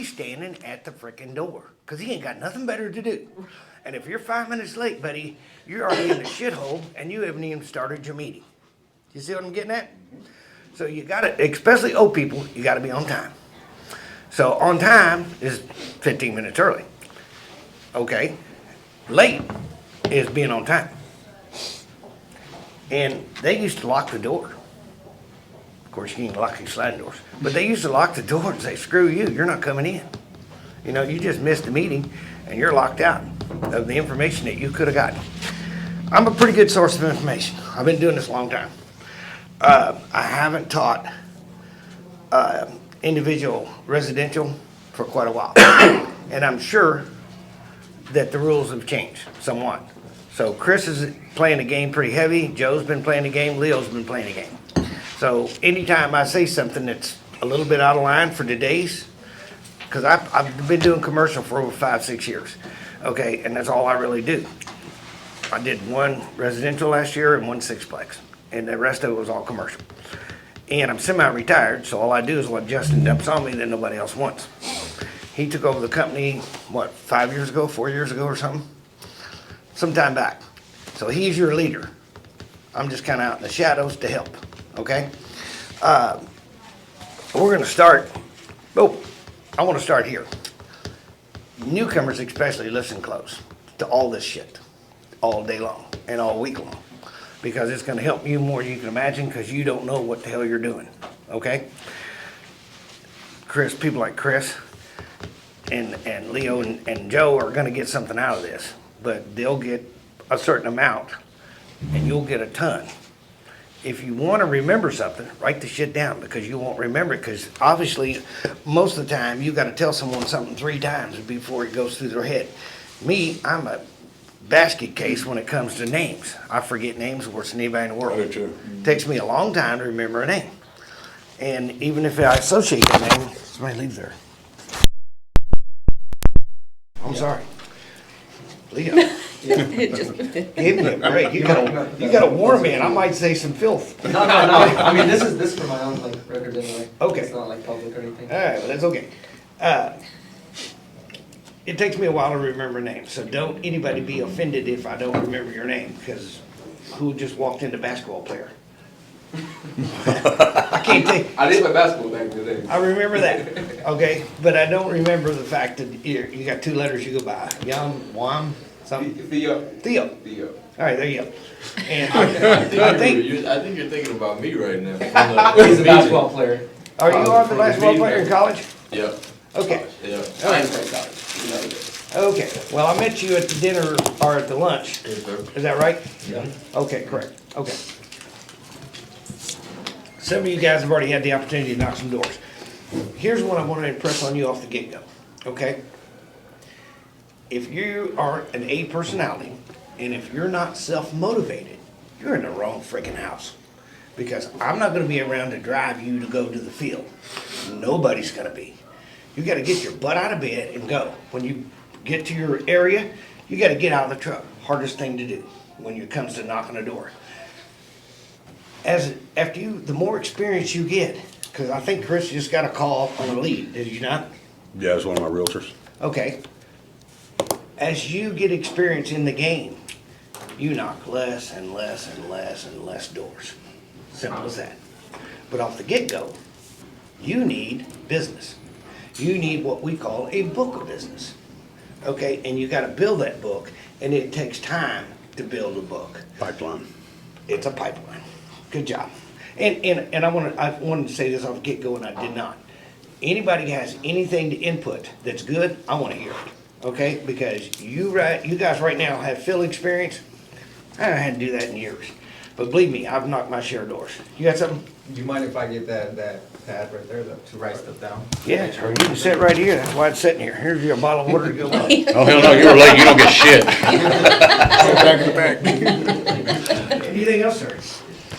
He's standing at the frickin' door because he ain't got nothing better to do. And if you're 5 minutes late, buddy, you're already in the shithole and you haven't even started your meeting. You see what I'm getting at? So you gotta, especially old people, you gotta be on time. So on time is 15 minutes early. Okay? Late is being on time. And they used to lock the door. Of course, you can lock these sliding doors. But they used to lock the door and say, screw you, you're not coming in. You know, you just missed the meeting and you're locked out of the information that you could have gotten. I'm a pretty good source of information. I've been doing this a long time. I haven't taught individual residential for quite a while. And I'm sure that the rules have changed somewhat. So Chris is playing the game pretty heavy. Joe's been playing the game. Leo's been playing the game. So anytime I say something that's a little bit out of line for today's, because I've been doing commercial for over 5-6 years, okay, and that's all I really do. I did one residential last year and one sixplex, and the rest of it was all commercial. And I'm semi-retired, so all I do is what Justin dumps on me that nobody else wants. He took over the company, what, 5 years ago, 4 years ago or something? Some time back. So he's your leader. I'm just kind of out in the shadows to help, okay? We're gonna start, I wanna start here. Newcomers especially listen close to all this shit, all day long and all week long. Because it's gonna help you more than you can imagine because you don't know what the hell you're doing, okay? Chris, people like Chris and Leo and Joe are gonna get something out of this, but they'll get a certain amount and you'll get a ton. If you wanna remember something, write the shit down because you won't remember it because obviously most of the time you gotta tell someone something 3 times before it goes through their head. Me, I'm a basket case when it comes to names. I forget names worse than anybody in the world. Me too. It takes me a long time to remember a name. And even if I associate the name, somebody leave there. I'm sorry. Leo, Just give me a break. You gotta warn me and I might say some filth. No. I mean, this is for my own like record anyway. Okay. It's not like public or anything. All right, well, that's okay. It takes me a while to remember names, so don't anybody be offended if I don't remember your name, because who just walked into basketball player? I can't think. I did play basketball back in the day. I remember that, okay, but I don't remember the fact that you got 2 letters you go by. Wam, something. Theo. Theo. Theo. All right, there you go. And I think you're thinking about me right now. He's a basketball player. are you on the basketball player in college? Yep. Okay. Yeah. All right. played college. Okay, well, I met you at the dinner or at the lunch. Yes, sir. Is that right? Yeah. Okay, correct, okay. Some of you guys have already had the opportunity to knock some doors. Here's what I want to impress on you off the get-go, okay? If you are an A personality, and if you're not self-motivated, you're in the wrong freaking house. Because I'm not gonna be around to drive you to go to the field. Nobody's gonna be. You gotta get your butt out of bed and go. When you get to your area, you gotta get out of the truck. Hardest thing to do when it comes to knocking a door. The more experience you get, because I think Chris just got a call on a lead, did you not? Yeah, it's one of my realtors. Okay. As you get experience in the game, you knock less and less and less and less doors. Simple as that. But off the get-go, you need business. You need what we call a book of business. Okay, and you gotta build that book, and it takes time to build a book. Pipeline. It's a pipeline. Good job. And I wanted to say this off the get-go, and I did not. Anybody has anything to input that's good, I wanna hear it, okay? Because you guys right now have field experience. I haven't had to do that in years. But believe me, I've knocked my share of doors. You got something? Do you mind if I get that pad right there to write stuff down? Yeah, or you can sit right here. That's why it's sitting here. Here's your bottle of water to go on. Oh, hell no, you were late, you don't get shit. Back to back. Anything else, sir?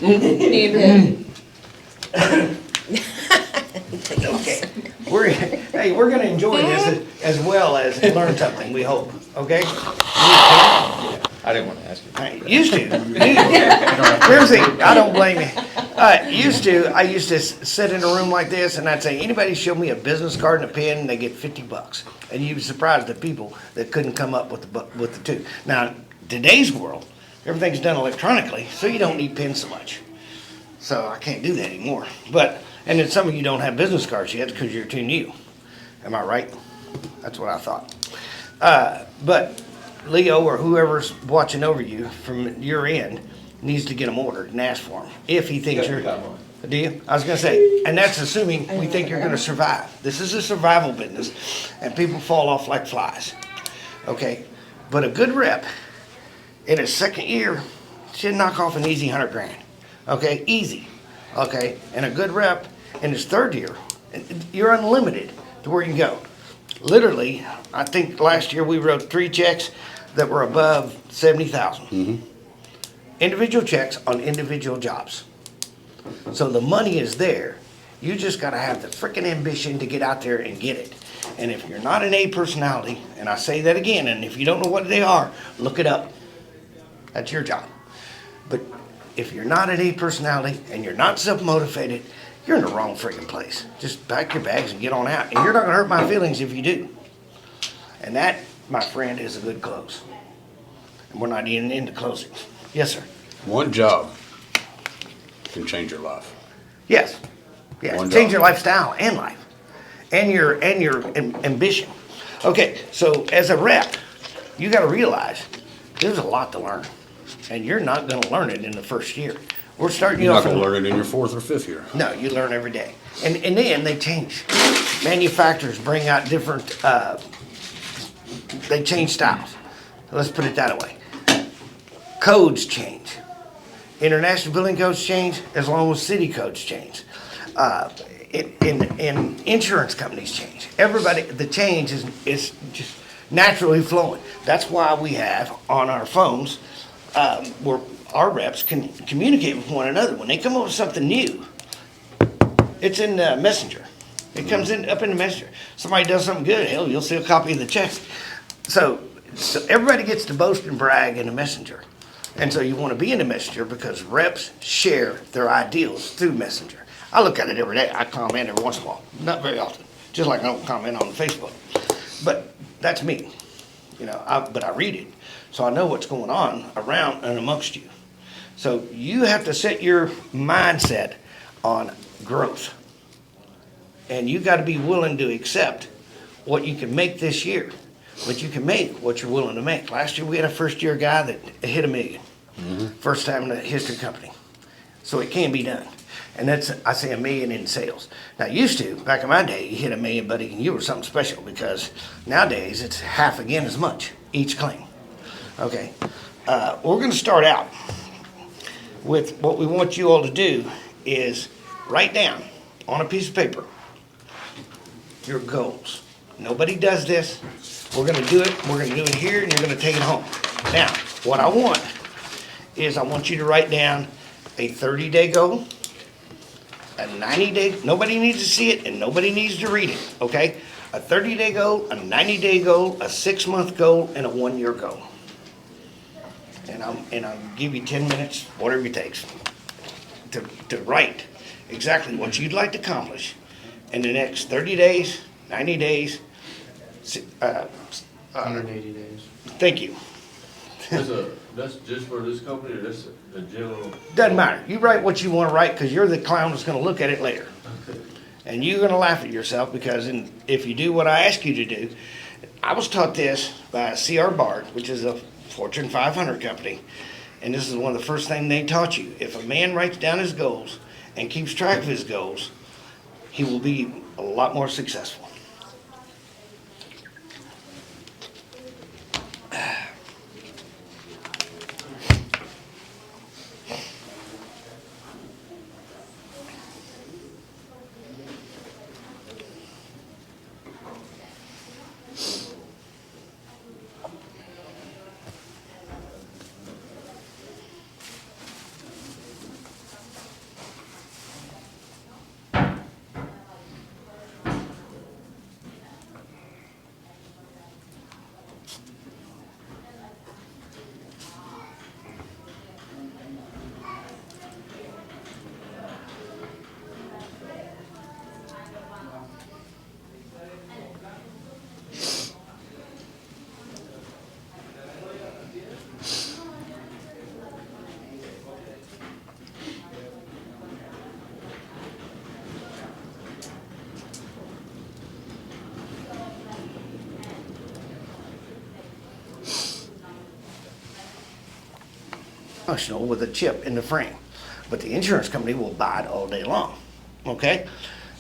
Amen. Okay. We're gonna enjoy this as well as learn something, we hope, okay? I didn't wanna ask you. I used to. Here's the thing, I don't blame you. I used to sit in a room like this and I'd say, anybody show me a business card and a pen and they get $50. And you'd be surprised at people that couldn't come up with the two. Now, today's world, everything's done electronically, so you don't need pens so much. So I can't do that anymore. And then some of you don't have business cards yet because you're too new. Am I right? That's what I thought. But Leo or whoever's watching over you from your end needs to get them ordered and ask for them. If he thinks You you're, got mine. do you? I was gonna say, and that's assuming we think you're gonna survive. This is a survival business and people fall off like flies. Okay? But a good rep in his second year should knock off an easy 100 grand. Okay? Easy. Okay? And a good rep in his third year, you're unlimited to where you can go. Literally, I think last year we wrote 3 checks that were above 70,000. Individual checks on individual jobs. So the money is there. You just gotta have the frickin' ambition to get out there and get it. And if you're not an A personality, and I say that again, and if you don't know what they are, look it up. That's your job. But if you're not an A personality and you're not self-motivated, you're in the wrong friggin' place. Just pack your bags and get on out. And you're not gonna hurt my feelings if you do. And that, my friend, is a good close. And we're not even into closings. Yes, sir. One job can change your life. Yes. Yes. One Change job. your lifestyle and life. And your ambition. Okay, so as a rep, you gotta realize there's a lot to learn. And you're not gonna learn it in the first year. We're starting you You're off not gonna from. learn it in your 4th or 5th year. No, you learn every day. And then they change. Manufacturers bring out different, they change styles. Let's put it that way. Codes change. International building codes change as long as city codes change. In insurance companies change. Everybody, the change is just naturally flowing. That's why we have on our phones, where our reps can communicate with one another. When they come up with something new, it's in Messenger. It comes in up in the Messenger. Somebody does something good, hell, you'll see a copy of the check. So everybody gets to boast and brag in the Messenger. And so you want to be in the Messenger because reps share their ideals through Messenger. I look at it every day. I comment every once in a while. Not very often. Just like I don't comment on Facebook. But that's me. You know, but I read it. So I know what's going on around and amongst you. So you have to set your mindset on growth. And you got to be willing to accept what you can make this year. But you can make what you're willing to make. Last year we had a first year guy that hit $1 million. First time in the history of the company. So it can be done. And that's, I say, $1 million in sales. Now used to, back in my day, you hit $1 million, buddy, and you were something special because nowadays it's half again as much each claim. Okay. We're gonna start out with what we want you all to do is write down on a piece of paper your goals. Nobody does this. We're gonna do it. We're gonna do it here, and you're gonna take it home. Now, what I want is I want you to write down a 30-day goal, a 90-day. Nobody needs to see it, and nobody needs to read it. Okay? A 30-day goal, a 90-day goal, a 6-month goal, and a 1-year goal. And I'll give you 10 minutes, whatever it takes, to write exactly what you'd like to accomplish in the next 30 days, 90 days. 180 days. Thank you. That's just for this company, or that's a general? Doesn't matter. You write what you want to write because you're the clown that's going to look at it later. And you're going to laugh at yourself because if you do what I ask you to do, I was taught this by C.R. Bard, which is a Fortune 500 company. And this is one of the first things they taught you. If a man writes down his goals and keeps track of his goals, he will be a lot more successful. functional with a chip in the frame. But the insurance company will buy it all day long, okay?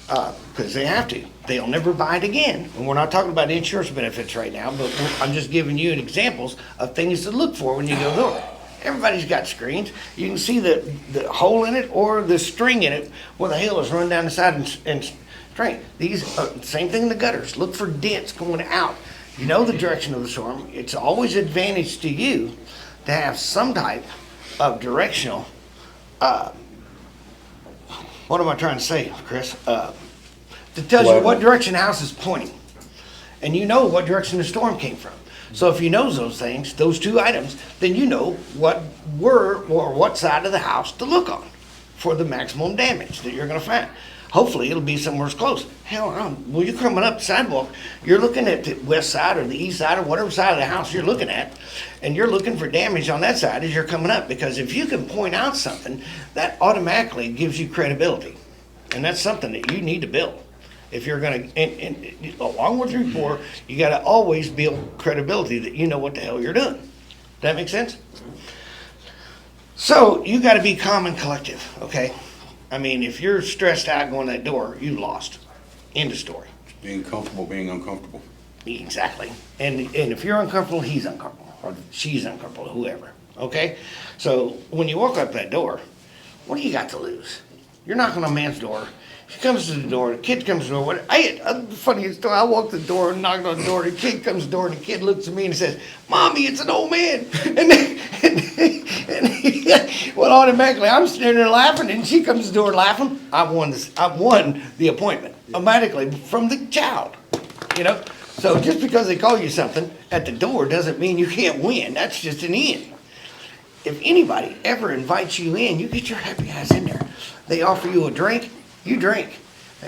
Because they have to. They'll never buy it again. And we're not talking about insurance benefits right now, but I'm just giving you examples of things to look for when you go door. Everybody's got screens. You can see the hole in it or the string in it where the hail is run down the side and string. These, same thing in the gutters. Look for dents going out. You know the direction of the storm. It's always advantage to you to have some type of directional, what am I trying to say, Chris? That tells you what direction the house is pointing. And you know what direction the storm came from. So if you know those things, those two items, then you know what side of the house to look on for the maximum damage that you're gonna find. Hopefully it'll be somewhere close. Hell, when you're coming up the sidewalk, you're looking at the west side or the east side or whatever side of the house you're looking at, and you're looking for damage on that side as you're coming up. Because if you can point out something, that automatically gives you credibility. And that's something that you need to build. If you're gonna, and along with your rapport, you gotta always build credibility that you know what the hell you're doing. Does that make sense? So you gotta be calm and collective, okay? I mean, if you're stressed out going that door, you lost. End of story. Being comfortable, being uncomfortable. Exactly. And if you're uncomfortable, he's uncomfortable, or she's uncomfortable, whoever, okay? So when you walk up that door, what do you got to lose? You're knocking on a man's door. She comes to the door, the kid comes to the door. Funniest story, I walked the door and knocked on the door, the kid comes to the door, and the kid looks at me and says, "Mommy, it's an old man." Well, automatically, I'm standing there laughing, and she comes to the door laughing. I won the appointment, automatically, from the child, you know? So just because they call you something at the door doesn't mean you can't win. That's just an in. If anybody ever invites you in, you get your happy ass in there. They offer you a drink, you drink.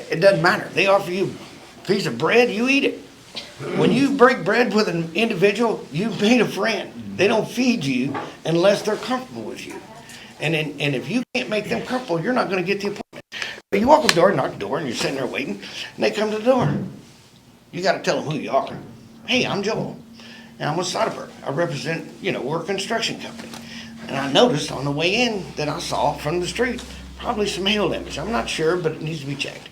It doesn't matter. They offer you a piece of bread, you eat it. When you break bread with an individual, you've made a friend. They don't feed you unless they're comfortable with you. And if you can't make them comfortable, you're not going to get the appointment. But you walk up the door, knock the door, and you're sitting there waiting, and they come to the door. You got to tell them who you are. Hey, I'm Joel, and I'm with Soderbergh. I represent, we're a construction company. And I noticed on the way in that I saw from the street probably some hail damage. I'm not sure, but it needs to be checked.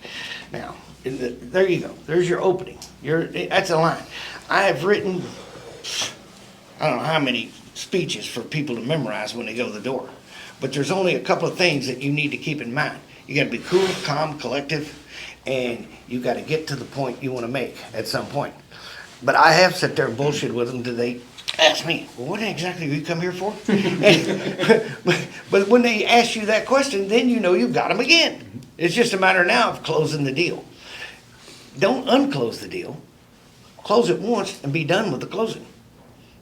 Now, there you go. There's your opening. That's a line. I have written, I don't know how many speeches for people to memorize when they go to the door. But there's only a couple of things that you need to keep in mind. You got to be cool, calm, collective, and you got to get to the point you want to make at some point. But I have sat there and bullshit with them till they ask me, "Well, what exactly do you come here for?" But when they ask you that question, then you know you've got them again. It's just a matter now of closing the deal. Don't unclose the deal. Close it once and be done with the closing.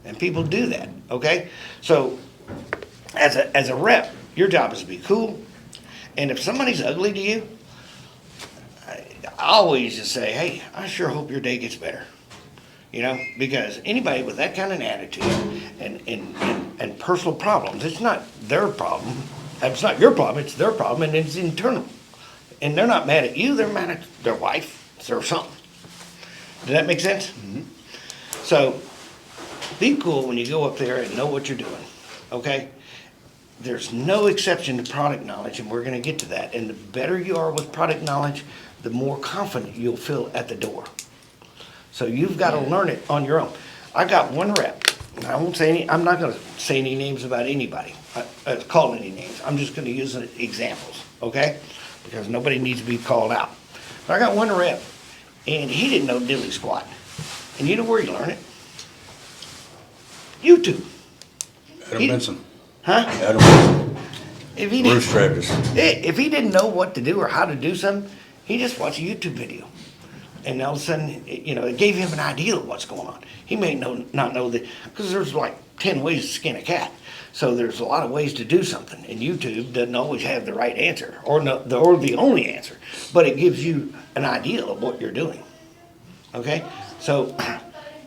And people do that, okay? So as a rep, your job is to be cool. And if somebody's ugly to you, I always just say, "Hey, I sure hope your day gets better." Because anybody with that kind of attitude and personal problems, it's not their problem. It's not your problem, it's their problem, and it's internal. And they're not mad at you, they're mad at their wife or something. Does that make sense? Mm-hmm. So be cool when you go up there and know what you're doing, okay? There's no exception to product knowledge, and we're gonna get to that. And the better you are with product knowledge, the more confident you'll feel at the door. So you've got to learn it on your own. I got one rep. I'm not going to say any names about anybody, call any names. I'm just going to use examples, okay? Because nobody needs to be called out. But I got one rep, and he didn't know diddly squat. And you know where he learned it? YouTube. Adam Benson. Huh? Adam Benson. If he Bruce Travis. If he didn't know what to do or how to do something, he just watched a YouTube video. And all of a sudden, it gave him an idea of what's going on. He may not know that, because there's like 10 ways to skin a cat. So there's a lot of ways to do something. And YouTube doesn't always have the right answer or the only answer. But it gives you an idea of what you're doing. Okay? So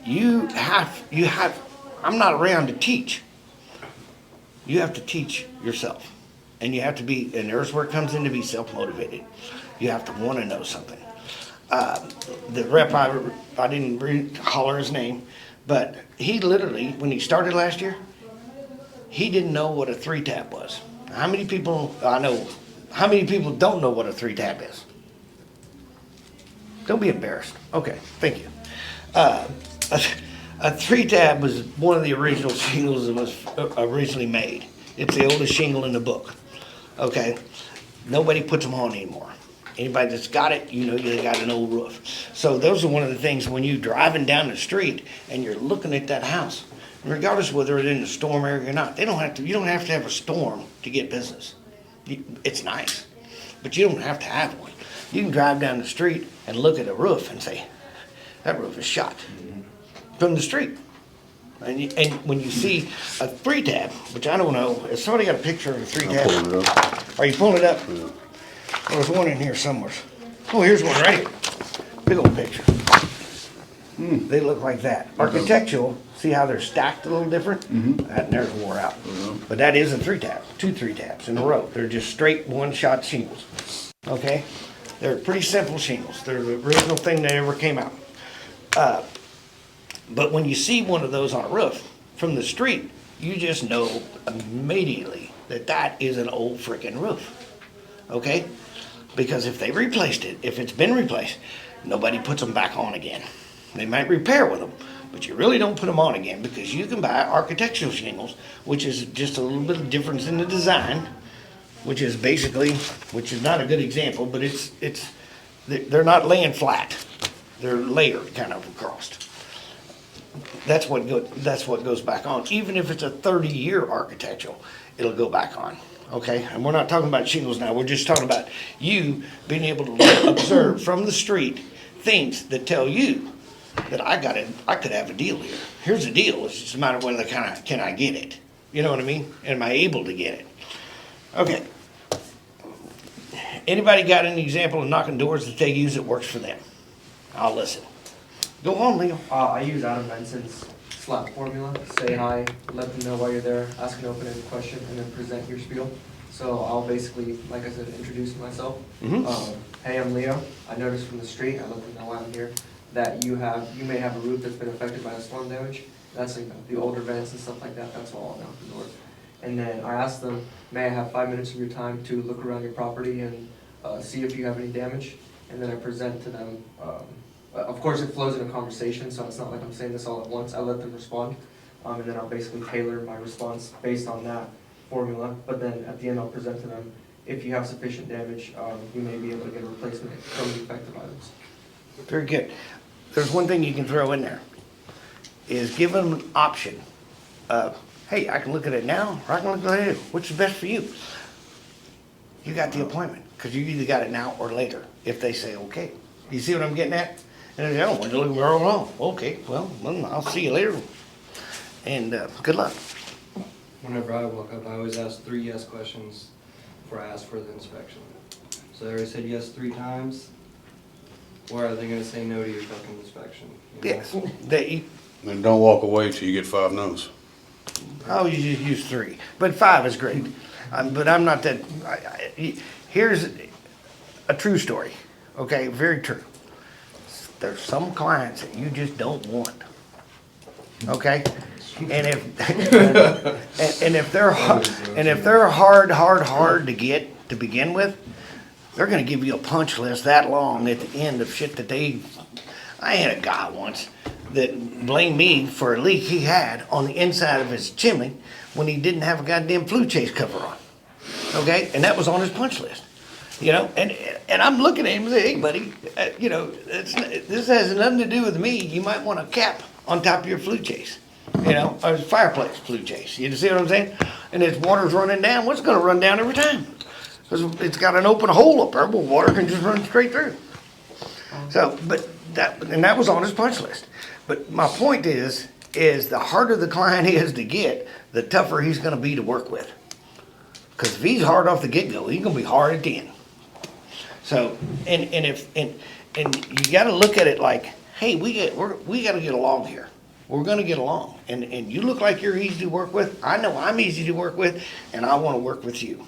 you have, I'm not around to teach. You have to teach yourself. And you have to be, and there's where it comes in to be self-motivated. You have to want to know something. The rep, I didn't holler his name, but he literally, when he started last year, he didn't know what a 3-tap was. How many people, I know, how many people don't know what a 3-tap is? Don't be embarrassed. Okay, thank you. A 3-tap was one of the original shingles that was originally made. It's the oldest shingle in the book. Okay? Nobody puts them on anymore. Anybody that's got it, you know you got an old roof. So those are one of the things when you're driving down the street and you're looking at that house, regardless of whether it's in a storm area or not, you don't have to have a storm to get business. It's nice, but you don't have to have one. You can drive down the street and look at a roof and say, that roof is shot from the street. And when you see a 3-tap, which I don't know, has somebody got a picture of a 3-tap? I'm pulling it up. Are you pulling it up? Yeah. There's one in here somewhere. Oh, here's one right here. Big old picture. They look like that. Architectural, see how they're stacked a little different? That and there's wore out. But that is a 3-tap, 2 3-taps in a row. They're just straight one-shot shingles. Okay? They're pretty simple shingles. They're the original thing that ever came out. But when you see one of those on a roof from the street, you just know immediately that that is an old freaking roof. Okay? Because if they replaced it, if it's been replaced, nobody puts them back on again. They might repair with them, but you really don't put them on again because you can buy architectural shingles, which is just a little bit of difference in the design, which is basically, which is not a good example, but they're not laying flat. They're layered kind of across. That's what goes back on. Even if it's a 30-year architectural, it'll go back on. Okay, and we're not talking about shingles now. We're just talking about you being able to observe from the street things that tell you that I could have a deal here. Here's the deal. It's just a matter of whether can I get it. You know what I mean? Am I able to get it? Okay. Anybody got an example of knocking doors that they use that works for them? I'll listen. Go on, Leo. I use Adam Benson's SLAP formula. Say hi, let them know why you're there, ask an open-ended question, and then present your spiel. So I'll basically, like I said, introduce myself. Hey, I'm Leo. I noticed from the street, I let them know why I'm here, that you may have a roof that's been affected by the storm damage. That's the older vents and stuff like that. That's all knock the doors. And then I asked them, may I have 5 minutes of your time to look around your property and see if you have any damage? And then I present to them. Of course, it flows in a conversation, so it's not like I'm saying this all at once. I let them respond, and then I'll basically tailor my response based on that formula. But then at the end, I'll present to them, if you have sufficient damage, you may be able to get a replacement from the affected items. Very good. There's one thing you can throw in there, is give them an option of, hey, I can look at it now, or I can look at it later. Which is best for you? You got the appointment, because you either got it now or later, if they say okay. You see what I'm getting at? And they say, oh, you're looking real long. Okay, well, I'll see you later. And good luck. Whenever I walk up, I always ask 3 yes questions before I ask for the inspection. So they already said yes 3 times. Or are they gonna say no to your fucking inspection? You know? Yes. They, And don't walk away till you get 5 no's. I'll use 3, but 5 is great. But I'm not that. Here's a true story. Okay, very true. There's some clients that you just don't want. Okay, and if they're hard to get to begin with, they're gonna give you a punch list that long at the end of shit that they. I had a guy once that blamed me for a leak he had on the inside of his chimney when he didn't have a goddamn flue chase cover on. Okay, and that was on his punch list. You know, and I'm looking at him and say, hey, buddy, this has nothing to do with me. You might want a cap on top of your flue chase, you know, or fireplace flue chase. You see what I'm saying? And as water's running down, what's going to run down every time? Because it's got an open hole up there, but water can just run straight through. So, but that was on his punch list. But my point is the harder the client is to get, the tougher he's going to be to work with. Because if he's hard off the get-go, he's going to be hard at the end. So, and you got to look at it like, hey, we got to get along here. We're going to get along, and you look like you're easy to work with. I know I'm easy to work with, and I want to work with you.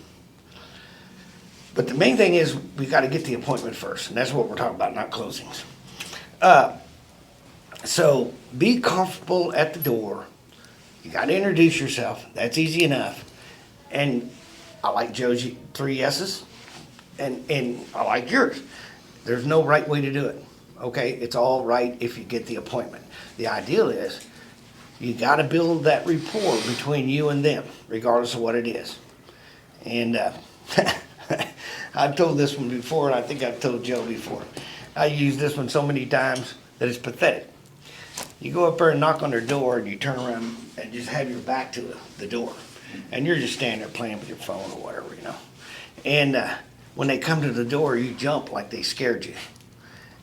But the main thing is we got to get the appointment first, and that's what we're talking about, not closings. So be comfortable at the door. You gotta introduce yourself. That's easy enough. And I like Joe's 3 yeses, and I like yours. There's no right way to do it, okay? It's all right if you get the appointment. The ideal is, you gotta build that rapport between you and them, regardless of what it is. And, I've told this one before, and I think I've told Joe before. I use this one so many times that it's pathetic. You go up there and knock on their door, and you turn around and just have your back to the door. And you're just standing there playing with your phone or whatever, you know. And when they come to the door, you jump like they scared you.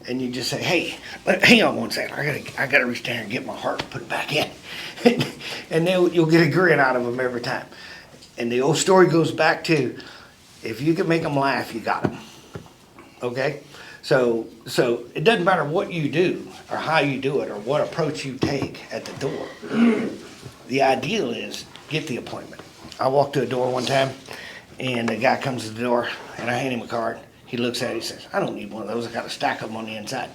And you just say, hey, hang on one second. I gotta reach down and get my heart and put it back in. And then you'll get a grin out of them every time. And the old story goes back to, if you can make them laugh, you got them. Okay? So it doesn't matter what you do or how you do it or what approach you take at the door. The ideal is get the appointment. I walked to a door one time and the guy comes to the door and I hand him a card. He looks at it, he says, I don't need one of those, I got a stack of them on the inside.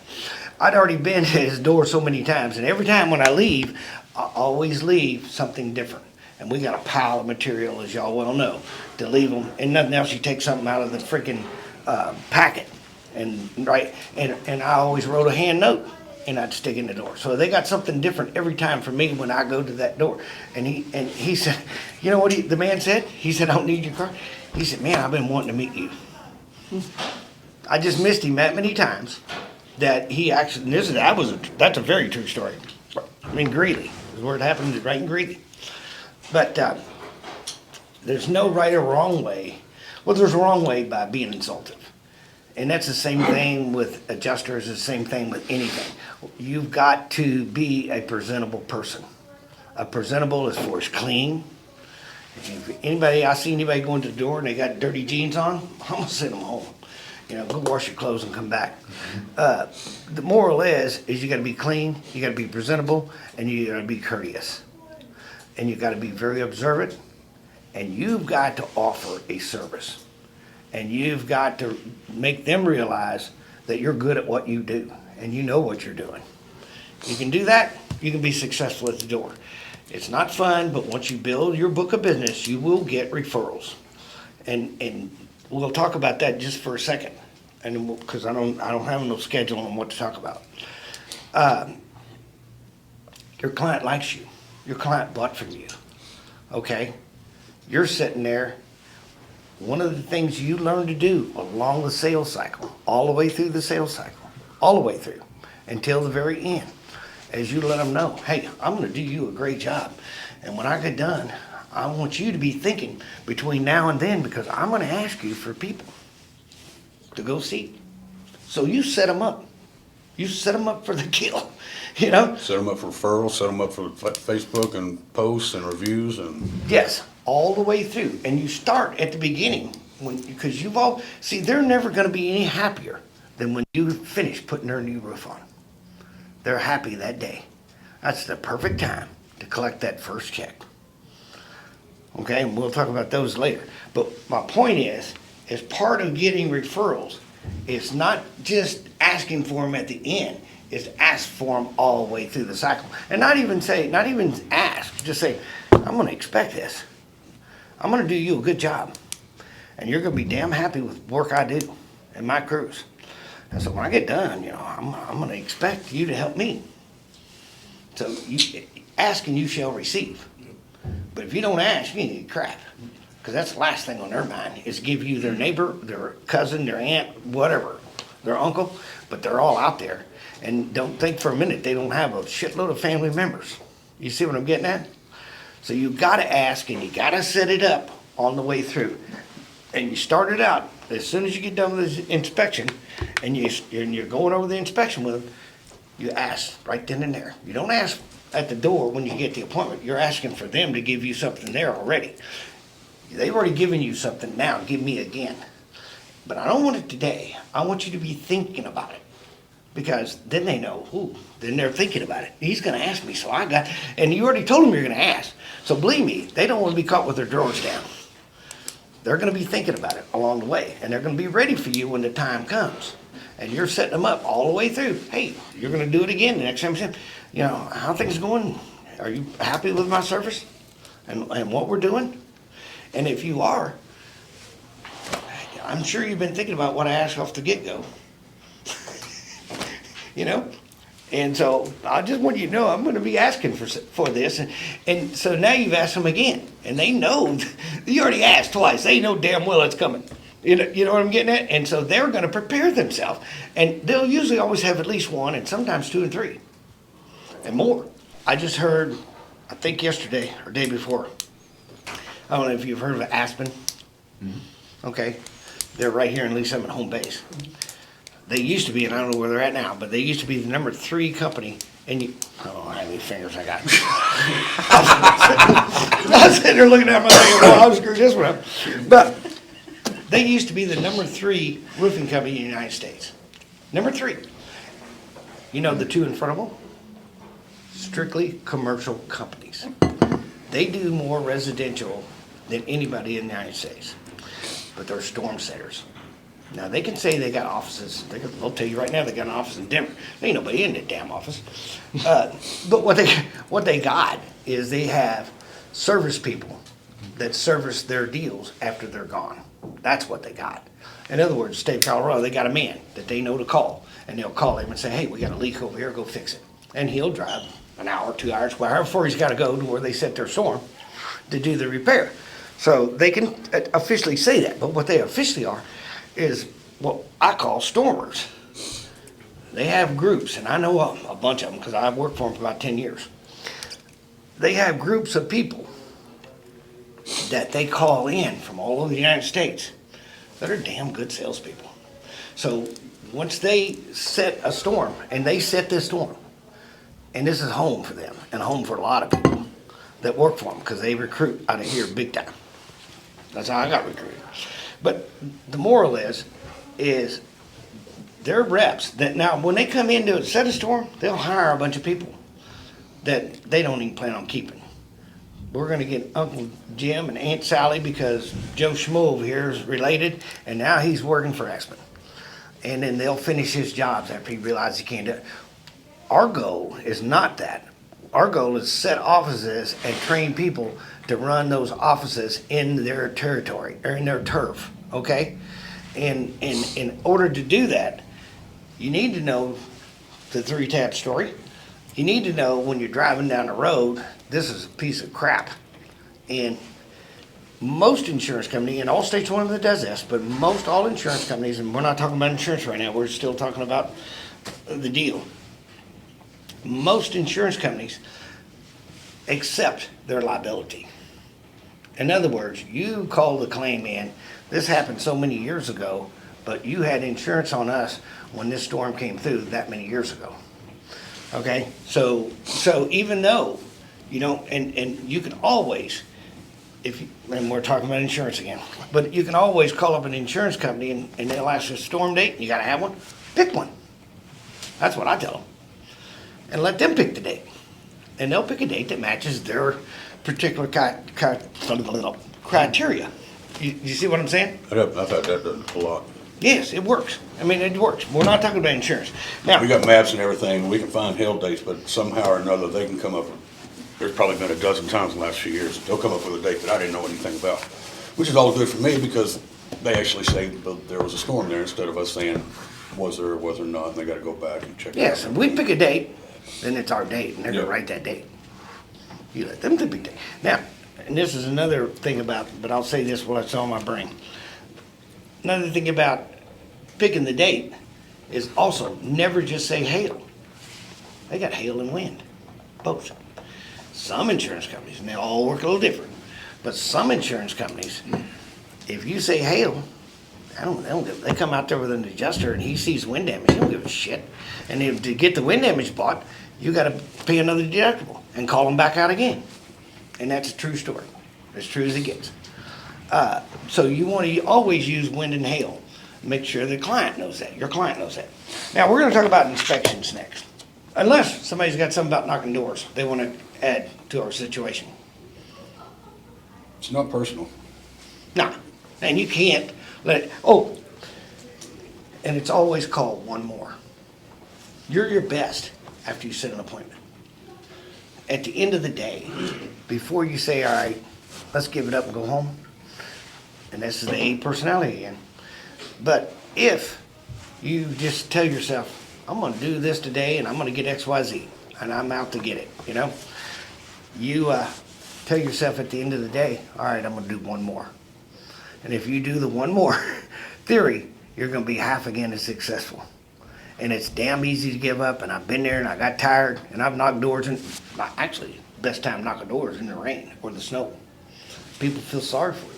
I'd already been to his door so many times, and every time when I leave, I always leave something different. And we got a pile of material, as y'all well know, to leave them, and nothing else, you take something out of the freaking packet. And I always wrote a hand note and I'd stick in the door. So they got something different every time for me when I go to that door. And he said, you know what the man said? He said, I don't need your card. He said, man, I've been wanting to meet you. I just missed him that many times that he actually, that's a very true story. I mean, Greeley is where it happened, right in Greeley. But there's no right or wrong way. Well, there's a wrong way by being insultive. And that's the same thing with adjusters, the same thing with anything. You've got to be a presentable person. A presentable as far as clean. I see anybody going to the door and they got dirty jeans on, I'm gonna send them home. You know, go wash your clothes and come back. The moral is you gotta be clean, you gotta be presentable, and you gotta be courteous. And you gotta be very observant, and you've got to offer a service. And you've got to make them realize that you're good at what you do, and you know what you're doing. You can do that, you can be successful at the door. It's not fun, but once you build your book of business, you will get referrals. And we'll talk about that just for a second, and because I don't have no schedule on what to talk about. Your client likes you. Your client bought from you. Okay? You're sitting there. One of the things you learn to do along the sales cycle, all the way through the sales cycle, all the way through until the very end, is you let them know, hey, I'm going to do you a great job. And when I get done, I want you to be thinking between now and then, because I'm going to ask you for people to go see. So you set them up. You set them up for the kill, you know? Set them up for referrals, set them up for Facebook and posts and reviews and. Yes, all the way through. And you start at the beginning because they're never going to be any happier than when you finish putting their new roof on. They're happy that day. That's the perfect time to collect that first check. Okay, and we'll talk about those later. But my point is, as part of getting referrals, it's not just asking for them at the end. It's ask for them all the way through the cycle. And not even ask, just say, I'm going to expect this. I'm going to do you a good job. And you're going to be damn happy with work I do and my crews. And so when I get done, you know, I'm going to expect you to help me. So you ask and you shall receive. But if you don't ask, you need crap. Because that's the last thing on their mind is give you their neighbor, their cousin, their aunt, whatever, their uncle, but they're all out there. And don't think for a minute they don't have a shitload of family members. You see what I'm getting at? So you got to ask and you got to set it up on the way through. And you start it out as soon as you get done with the inspection and you're going over the inspection with them, you ask right then and there. You don't ask at the door when you get the appointment. You're asking for them to give you something there already. They've already given you something, now give me again. But I don't want it today. I want you to be thinking about it. Because then they know, then they're thinking about it. He's gonna ask me, and you already told them you're gonna ask. So believe me, they don't wanna be caught with their drawers down. They're gonna be thinking about it along the way, and they're gonna be ready for you when the time comes. And you're setting them up all the way through. Hey, you're gonna do it again the next time. You know, how things going? Are you happy with my service and what we're doing? And if you are, I'm sure you've been thinking about what I asked off the get-go. You know? And so I just want you to know I'm going to be asking for this. And so now you've asked them again. And they know, you already asked twice. They know damn well it's coming. You know what I'm getting at? And so they're going to prepare themselves. And they'll usually always have at least one and sometimes 2 and 3 and more. I just heard, I think yesterday or day before, I don't know if you've heard of Aspen. Okay. They're right here in Lee Summit home base. They used to be, and I don't know where they're at now, but they used to be the number 3 company. And you, oh, how many fingers I got? I was sitting there looking at my thing, well, I'll screw this one up. But they used to be the number 3 roofing company in the United States. Number 3. You know the 2 in front of them? Strictly commercial companies. They do more residential than anybody in the United States. But they're storm centers. Now, they can say they got offices. They'll tell you right now they got an office in Denver. There ain't nobody in that damn office. But what they got is they have service people that service their deals after they're gone. That's what they got. In other words, state of Colorado, they got a man that they know to call. And they'll call him and say, hey, we got a leak over here, go fix it. And he'll drive an hour, 2 hours, however far he's got to go to where they set their storm to do the repair. So they can officially say that. But what they officially are is what I call stormers. They have groups, and I know a bunch of them because I've worked for them for about 10 years. They have groups of people that they call in from all over the United States that are damn good salespeople. So once they set a storm, and they set this storm, and this is home for them, and home for a lot of people that work for them because they recruit out of here big time. That's how I got recruited. But the moral is they're reps that now when they come in to set a storm, they'll hire a bunch of people that they don't even plan on keeping. We're going to get Uncle Jim and Aunt Sally because Joe Schmo over here is related, and now he's working for Aspen. And then they'll finish his jobs after he realizes he can't do it. Our goal is not that. Our goal is to set offices and train people to run those offices in their territory or in their turf, okay? And in order to do that, you need to know the 3-tab story. You need to know when you're driving down the road, this is a piece of crap. And most insurance companies, and Allstate's one of them that does this, but most all insurance companies, and we're not talking about insurance right now, we're still talking about the deal. Most insurance companies accept their liability. In other words, you call the claim in, this happened so many years ago, but you had insurance on us when this storm came through that many years ago. Okay, so even though you don't, and you can always, and we're talking about insurance again, but you can always call up an insurance company and they'll ask you a storm date, you gotta have one, pick one. That's what I tell them. And let them pick the date. And they'll pick a date that matches their particular criteria. You see what I'm saying? I've had that done a lot. Yes, it works. I mean, it works. We're not talking about insurance. Now, We got maps and everything, we can find hail dates, but somehow or another, they can come up, there's probably been a dozen times in the last few years, they'll come up with a date that I didn't know anything about. Which is all good for me because they actually say that there was a storm there instead of us saying, was there or was there not, and they gotta go back and check it out. yes, if we pick a date, then it's our date, and they're gonna Yeah. write that date. You let them pick a date. Now, and this is another thing about, but I'll say this while it's on my brain. Another thing about picking the date is also never just say hail. They got hail and wind, both. Some insurance companies, and they all work a little different, but some insurance companies, if you say hail, they come out there with an adjuster and he sees wind damage, he don't give a shit. And if, to get the wind damage bought, you gotta pay another deductible and call them back out again. And that's a true story, as true as it gets. So you wanna always use wind and hail. Make sure the client knows that, your client knows that. Now, we're gonna talk about inspections next. Unless somebody's got something about knocking doors they wanna add to our situation. It's not personal. Nah, and you can't let it, and it's always called one more. You're your best after you set an appointment. at the end of the day, before you say, all right, let's give it up and go home, and this is the A personality again. But if you just tell yourself, I'm gonna do this today and I'm gonna get X, Y, Z, and I'm out to get it, you know? You tell yourself at the end of the day, all right, I'm gonna do one more. And if you do the one more theory, you're gonna be half again as successful. And it's damn easy to give up, and I've been there and I got tired and I've knocked doors and actually, best time knocking doors in the rain or the snow. People feel sorry for you.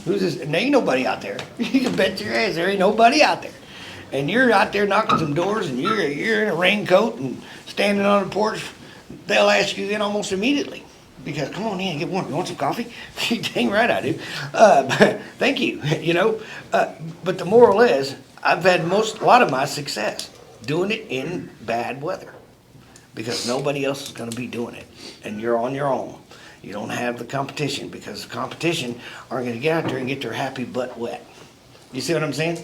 Who's this? And there ain't nobody out there. You can bet your ass there ain't nobody out there. And you're out there knocking some doors and you're in a raincoat and standing on the porch. They'll ask you in almost immediately. Because come on in, get warm. You want some coffee? Dang right I do. Thank you. You know, but the moral is, I've had a lot of my success doing it in bad weather, because nobody else is going to be doing it, and you're on your own. You don't have the competition, because the competition aren't going to get out there and get their happy butt wet. You see what I'm saying?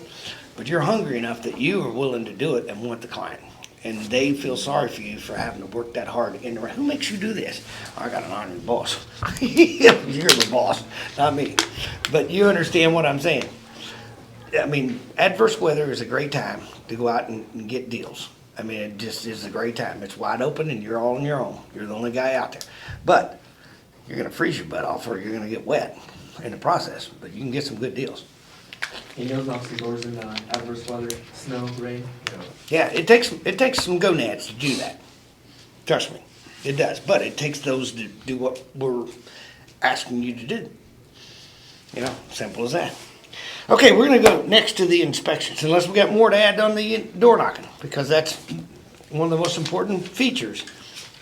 But you're hungry enough that you are willing to do it and want the client. And they feel sorry for you for having to work that hard in the rain. Who makes you do this? Oh, I got an honorary boss. You're the boss, not me. But you understand what I'm saying. I mean, adverse weather is a great time to go out and get deals. I mean, it just is a great time. It's wide open and you're all on your own. You're the only guy out there. But you're gonna freeze your butt off, or you're gonna get wet in the process, but you can get some good deals. He knows knocks the doors in adverse weather, snow, rain. Yeah, it takes some gonads to do that. Trust me, it does. But it takes those to do what we're asking you to do. You know, simple as that. Okay, we're gonna go next to the inspections, unless we got more to add on the door knocking, because that's one of the most important features.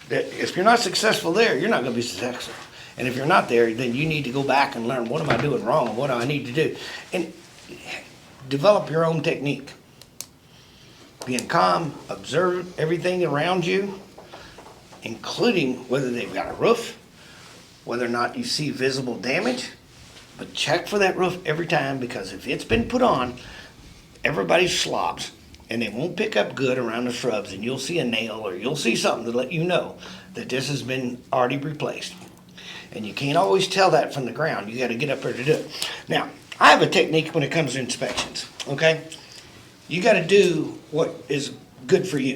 That if you're not successful there, you're not gonna be successful. And if you're not there, then you need to go back and learn, what am I doing wrong? What do I need to do? And develop your own technique. Being calm, observe everything around you, including whether they've got a roof, whether or not you see visible damage. But check for that roof every time, because if it's been put on, everybody slobs, and they won't pick up good around the shrubs, and you'll see a nail or you'll see something to let you know that this has been already replaced. And you can't always tell that from the ground. You got to get up there to do it. Now, I have a technique when it comes to inspections, okay? You got to do what is good for you,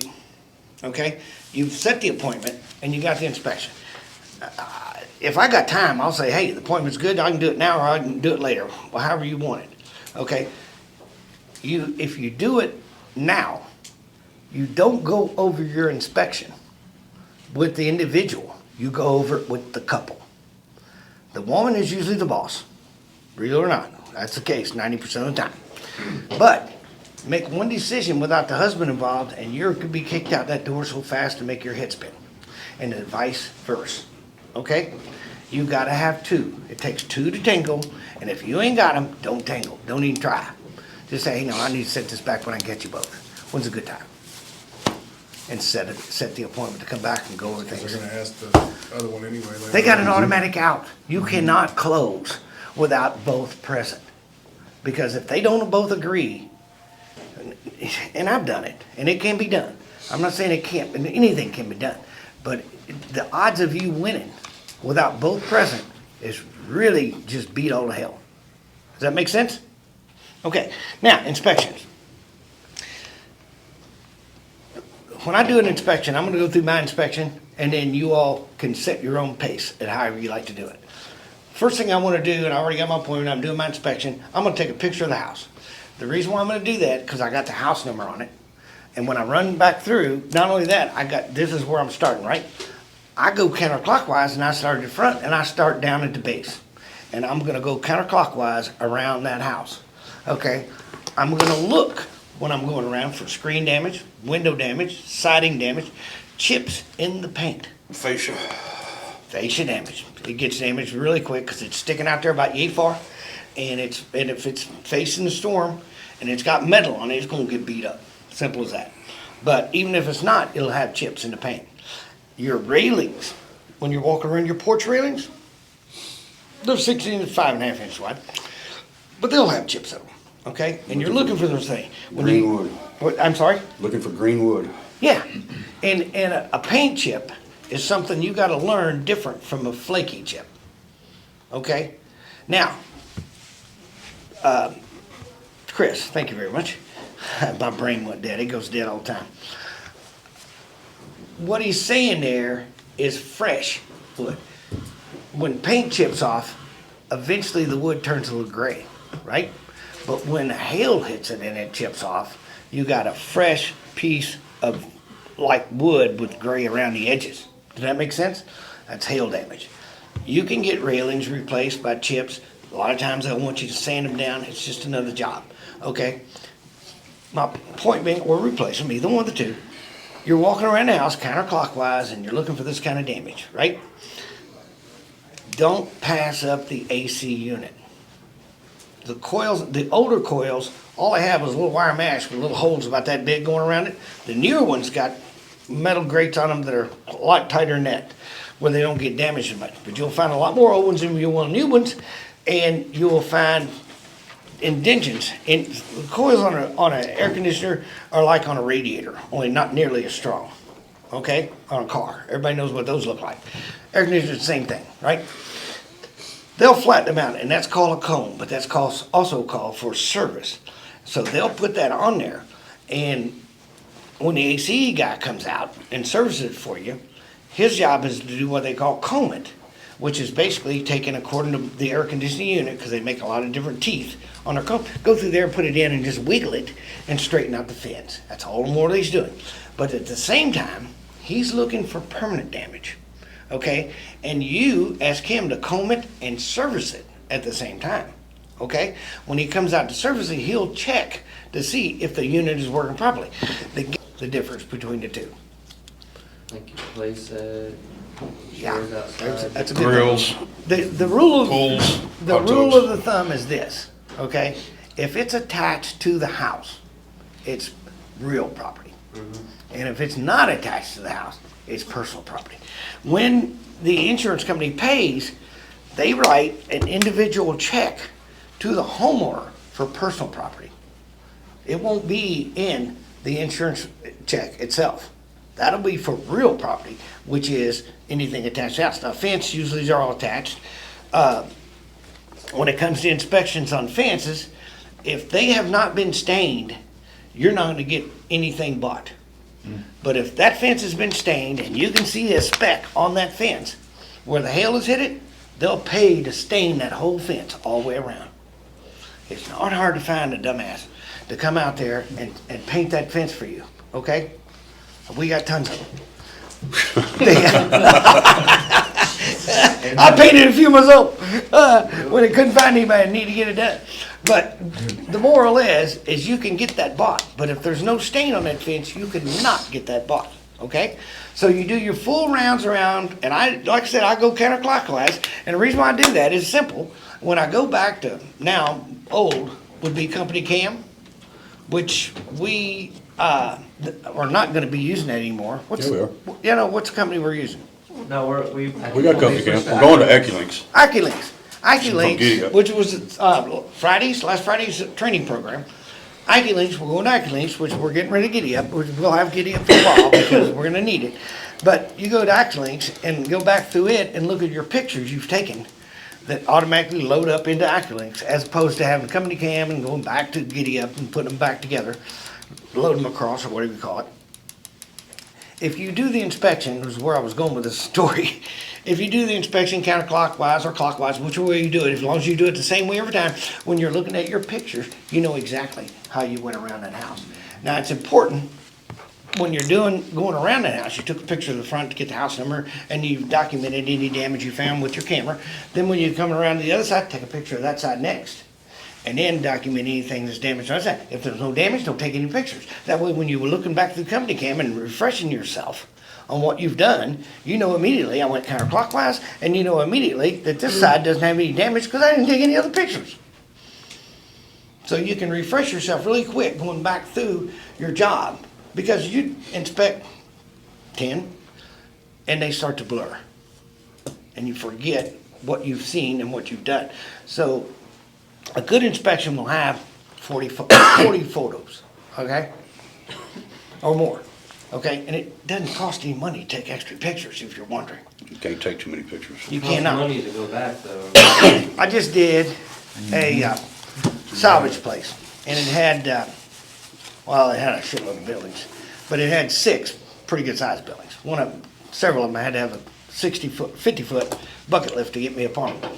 okay? You've set the appointment and you got the inspection. If I got time, I'll say, hey, the appointment's good, I can do it now or I can do it later, well, however you want it, okay? If you do it now, you don't go over your inspection with the individual. You go over it with the couple. The woman is usually the boss, real or not. That's the case 90% of the time. But make one decision without the husband involved, and you could be kicked out that door so fast to make your head spin. And the vice versa. Okay? You gotta have two. It takes two to tangle, and if you ain't got them, don't tangle. Don't even try. Just say, hey, no, I need to set this back when I get you both. When's a good time? And set the appointment to come back and go over things. They're gonna ask the other one anyway. later They got on. an automatic out. You cannot close without both present. Because if they don't both agree, and I've done it, and it can be done. I'm not saying it can't, anything can be done. But the odds of you winning without both present is really just beat all to hell. Does that make sense? Okay, now, inspections. When I do an inspection, I'm gonna go through my inspection, and then you all can set your own pace at however you like to do it. First thing I wanna do, and I already got my appointment, I'm doing my inspection, I'm gonna take a picture of the house. The reason why I'm gonna do that, because I got the house number on it, and when I run back through, not only that, this is where I'm starting, right? I go counterclockwise, and I start at the front, and I start down at the base. And I'm gonna go counterclockwise around that house, okay? I'm gonna look when I'm going around for screen damage, window damage, siding damage, chips in the paint. Fascia. Fascia damage. It gets damaged really quick because it's sticking out there about yay far, and if it's facing the storm and it's got metal on it, it's gonna get beat up. Simple as that. But even if it's not, it'll have chips in the paint. Your railings, when you're walking around your porch railings, they're 16 to 5.5 inches wide, but they'll have chips in them. Okay, and you're looking for those things. Green wood. I'm sorry. Looking for green wood. Yeah, and a paint chip is something you gotta learn different from a flaky chip. Okay? Now, Chris, thank you very much. My brain went dead. It goes dead all the time. What he's saying there is fresh wood. When paint chips off, eventually the wood turns a little gray, right? But when hail hits it and it chips off, you got a fresh piece of like wood with gray around the edges. Does that make sense? That's hail damage. You can get railings replaced by chips. A lot of times they'll want you to sand them down. It's just another job, okay? My point being, or replace them, either one of the two. You're walking around the house counterclockwise and you're looking for this kind of damage, right? Don't pass up the AC unit. The coils, the older coils, all they have was a little wire mesh with little holes about that big going around it. The newer ones got metal grates on them that are a lot tighter than that, where they don't get damaged as much. But you'll find a lot more old ones than you will new ones, and you will find indentions. And the coils on an air conditioner are like on a radiator, only not nearly as strong. Okay, on a car, everybody knows what those look like. Air conditioners, the same thing, right? They'll flatten them out, and that's called a cone, but that's also called for service. So they'll put that on there, and when the ACE guy comes out and services it for you, his job is to do what they call comb it, which is basically taking according to the air conditioning unit, because they make a lot of different teeth on their comb, go through there and put it in and just wiggle it and straighten out the fins. That's all more that he's doing. But at the same time, he's looking for permanent damage. Okay, and you ask him to comb it and service it at the same time. Okay, when he comes out to service it, he'll check to see if the unit is working properly. The difference between the two. Like Clay said, Yeah, chairs outside. that's a good Grills, The rule of pools, the hot rule tubs. of the thumb is this. Okay, if it's attached to the house, it's real property, and if it's not attached to the house, it's personal property. When the insurance company pays, they write an individual check to the homeowner for personal property. It won't be in the insurance check itself. That'll be for real property, which is anything attached to the house. Now, fence, usually they're all attached. When it comes to inspections on fences, if they have not been stained, you're not gonna get anything bought. But if that fence has been stained and you can see a speck on that fence where the hail has hit it, they'll pay to stain that whole fence all the way around. It's not hard to find a dumbass to come out there and paint that fence for you, okay? We got tons of them. I painted a few myself when I couldn't find anybody and need to get it done. But the moral is you can get that bought. But if there's no stain on that fence, you cannot get that bought. Okay? So you do your full rounds around, and like I said, I go counterclockwise. And the reason why I do that is simple. When I go back to now, old would be company cam, which we are not going to be using that anymore. Yeah, we are. You know, what's the company we're using? No, We got company camp. We're going to Eculinks. AccuLinks. Giddy AccuLinks, Up. which was last Friday's training program. AccuLinks, we're going to AccuLinks, which we're getting ready to Giddy Up, which we'll have Giddy Up for a while because we're going to need it. But you go to AccuLinks and go back through it and look at your pictures you've taken that automatically load up into AccuLinks, as opposed to having company cam and going back to Giddy Up and putting them back together, load them across or whatever you call it. If you do the inspection, this is where I was going with this story. If you do the inspection counterclockwise or clockwise, whichever way you do it, as long as you do it the same way every time, when you're looking at your pictures, you know exactly how you went around that house. Now, it's important when you're going around that house, you took a picture of the front to get the house number, and you documented any damage you found with your camera. Then when you're coming around to the other side, take a picture of that side next. And then document anything that's damaged on that side. If there's no damage, don't take any pictures. That way, when you were looking back through company cam and refreshing yourself on what you've done, you know immediately I went counterclockwise, and you know immediately that this side doesn't have any damage because I didn't take any other pictures. So you can refresh yourself really quick going back through your job, because you inspect 10 and they start to blur and you forget what you've seen and what you've done. So a good inspection will have 40 photos, okay? Or more. Okay, and it doesn't cost any money to take extra pictures, if you're wondering. You can't take too many pictures. You Costs cannot. money to go back though. I just did a salvage place, and it had, well, it had a shitload of buildings, but it had 6 pretty good sized buildings. Several of them had to have a 60-foot, 50-foot bucket lift to get me up on them.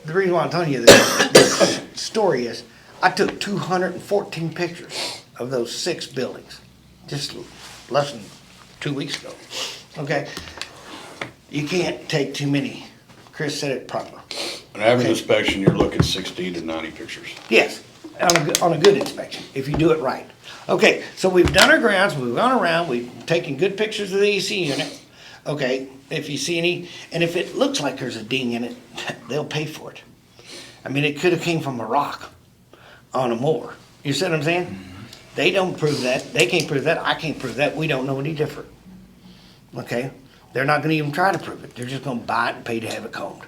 The reason why I'm telling you this story is, I took 214 pictures of those 6 buildings, just less than 2 weeks ago, okay? You can't take too many. Chris said it proper. An average Okay. inspection, you're looking 60 to 90 pictures. Yes, on a good inspection, if you do it right. Okay, so we've done our grounds, we've gone around, we've taken good pictures of the AC unit. Okay, if you see any, and if it looks like there's a ding in it, they'll pay for it. I mean, it could have came from a rock on a mower. You see what I'm saying? They don't prove that, they can't prove that, I can't prove that, we don't know any different. Okay, they're not gonna even try to prove it, they're just gonna buy it and pay to have it combed.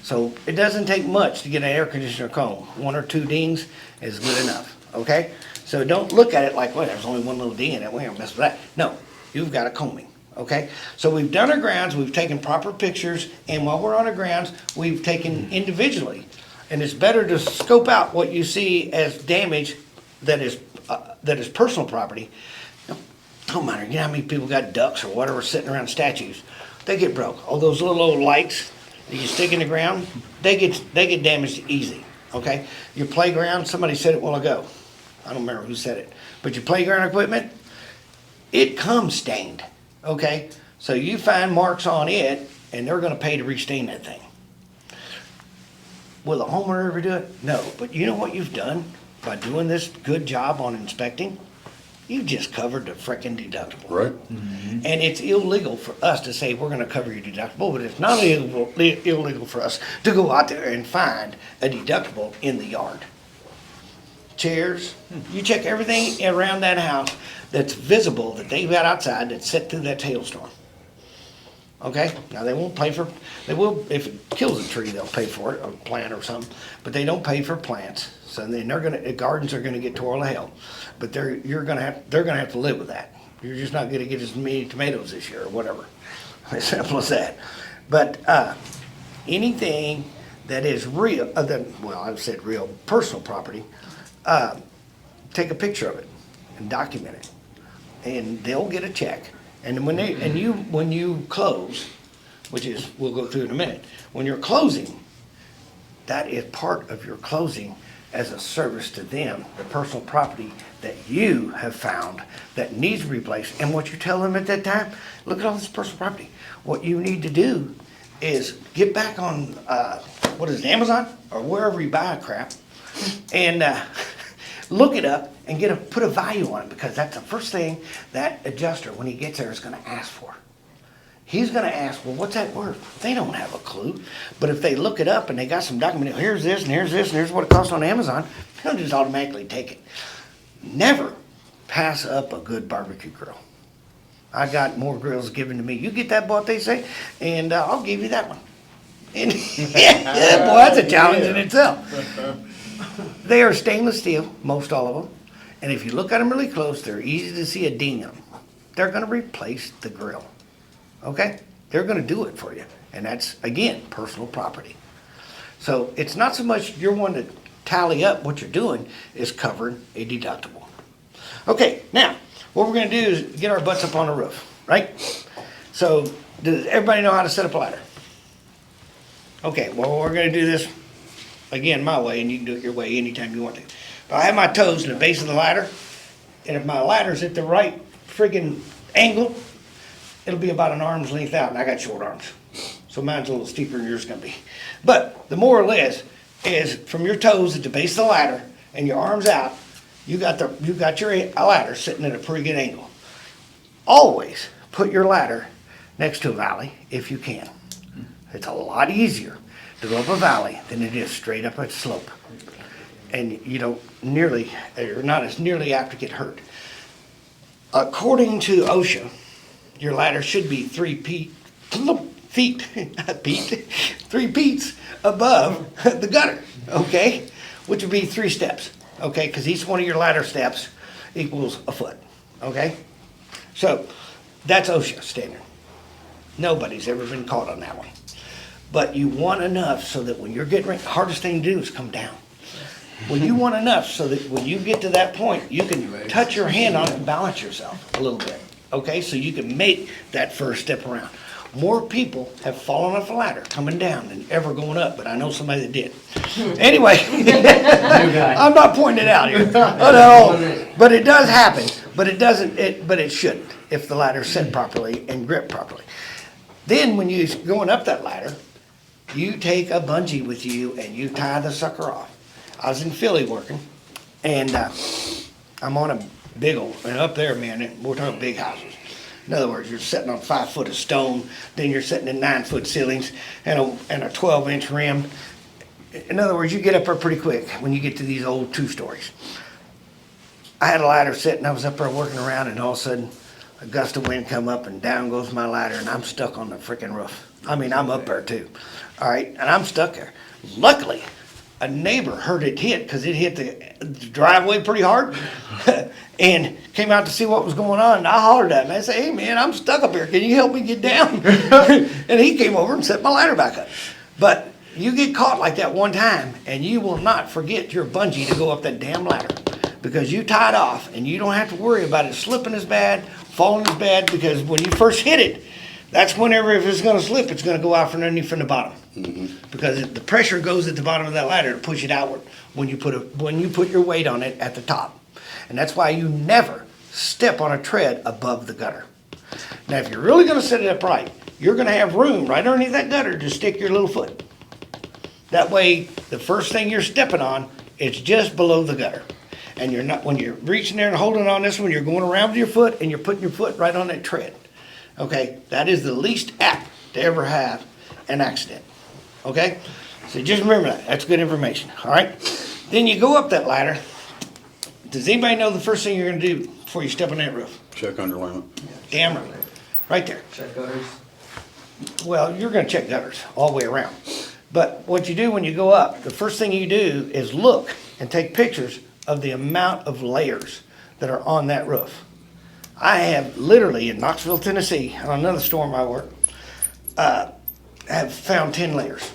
So it doesn't take much to get an air conditioner combed. 1 or 2 dings is good enough, okay? So don't look at it like, well, there's only one little ding in it, we don't mess with that. No, you've got a combing, okay? So we've done our grounds, we've taken proper pictures, and while we're on our grounds, we've taken individually. And it's better to scope out what you see as damage that is personal property. Don't matter, you know how many people got ducks or whatever sitting around statues? They get broke. All those little old lights that you stick in the ground, they get damaged easy, okay? Your playground, somebody said it a while ago. I don't remember who said it. But your playground equipment, it comes stained, okay? So you find marks on it, and they're gonna pay to restain that thing. Will the homeowner ever do it? No, but you know what you've done by doing this good job on inspecting? You've just covered the frickin' deductible. Right. And it's illegal for us to say we're gonna cover your deductible, but it's not illegal for us to go out there and find a deductible in the yard. Chairs, you check everything around that house that's visible that they've got outside that's set through that hailstorm. Okay, now they won't pay for, they will, if it kills a tree, they'll pay for it, or a plant or something, but they don't pay for plants. So then the gardens are gonna get tore to hell. But they're gonna have to live with that. You're just not gonna get as many tomatoes this year or whatever. As simple as that. But, anything that is real, well, I've said real, personal property, take a picture of it and document it. And they'll get a check. And when you close, which is, we'll go through in a minute, when you're closing, that is part of your closing as a service to them, the personal property that you have found that needs replaced. And what you tell them at that time, look at all this personal property. What you need to do is get back on, what is it, Amazon or wherever you buy crap, and look it up and put a value on it, because that's the first thing that adjuster, when he gets there, is gonna ask for. He's gonna ask, well, what's that worth? They don't have a clue. But if they look it up and they got some document, here's this and here's this and here's what it costs on Amazon, they'll just automatically take it. Never pass up a good barbecue grill. I got more grills given to me. You get that, what they say, and I'll give you that one. And yeah, boy, that's a challenge in itself. They are stainless steel, most all of them. And if you look at them really close, they're easy to see a ding in them. They're gonna replace the grill. Okay? They're gonna do it for you. And that's, again, personal property. So it's not so much you're one to tally up what you're doing, is covering a deductible. Okay, now, what we're gonna do is get our butts up on the roof, right? So, does everybody know how to set up a ladder? Okay, well, we're gonna do this, again, my way, and you can do it your way anytime you want to. But I have my toes in the base of the ladder, and if my ladder's at the right friggin' angle, it'll be about an arm's length out, and I got short arms. So mine's a little steeper than yours is gonna be. But the more or less is from your toes at the base of the ladder and your arms out, you got your ladder sitting at a pretty good angle. Always put your ladder next to a valley if you can. It's a lot easier to go up a valley than it is straight up a slope. And you're not as nearly apt to get hurt. According to OSHA, your ladder should be 3 feet above the gutter, okay? Which would be 3 steps, okay? Because each one of your ladder steps equals a foot, okay? So, that's OSHA standard. Nobody's ever been caught on that one. But you want enough so that when you're getting ready, hardest thing to do is come down. Well, you want enough so that when you get to that point, you can touch your hand on it and balance yourself a little bit, okay? So you can make that first step around. More people have fallen off a ladder coming down than ever going up, but I know somebody that did. Anyway, I'm not pointing it out here. Oh, no, but it does happen, but it doesn't, but it shouldn't if the ladder's set properly and gripped properly. Then when you're going up that ladder, you take a bungee with you and you tie the sucker off. I was in Philly working, and I'm on a big old, and up there, man, we're talking big houses. In other words, you're sitting on 5 foot of stone, then you're sitting in 9 foot ceilings and a 12-inch rim. In other words, you get up there pretty quick when you get to these old 2-stories. I had a ladder sitting, I was up there working around, and all of a sudden, a gust of wind come up and down goes my ladder, and I'm stuck on the freaking roof. I mean, I'm up there too, all right, and I'm stuck there. Luckily, a neighbor heard it hit because it hit the driveway pretty hard and came out to see what was going on. And I hollered at him. I said, hey, man, I'm stuck up here. Can you help me get down? And he came over and set my ladder back up. But you get caught like that one time, and you will not forget your bungee to go up that damn ladder because you tied off, and you don't have to worry about it slipping as bad, falling as bad, because when you first hit it, that's whenever, if it's going to slip, it's going to go out from underneath from the bottom. Because the pressure goes at the bottom of that ladder to push it outward when you put your weight on it at the top. And that's why you never step on a tread above the gutter. Now, if you're really going to set it up right, you're going to have room right underneath that gutter to stick your little foot. That way, the first thing you're stepping on, it's just below the gutter. And you're not, when you're reaching there and holding on this one, you're going around with your foot and you're putting your foot right on that tread. Okay, that is the least apt to ever have an accident. Okay, so just remember that. That's good information. All right, then you go up that ladder. Does anybody know the first thing you're going to do before you step on that roof? Check underlayment. Damn right, right there. Check gutters. Well, you're going to check gutters all the way around. But what you do when you go up, the first thing you do is look and take pictures of the amount of layers that are on that roof. I have literally in Knoxville, Tennessee, on another storm I work, have found 10 layers.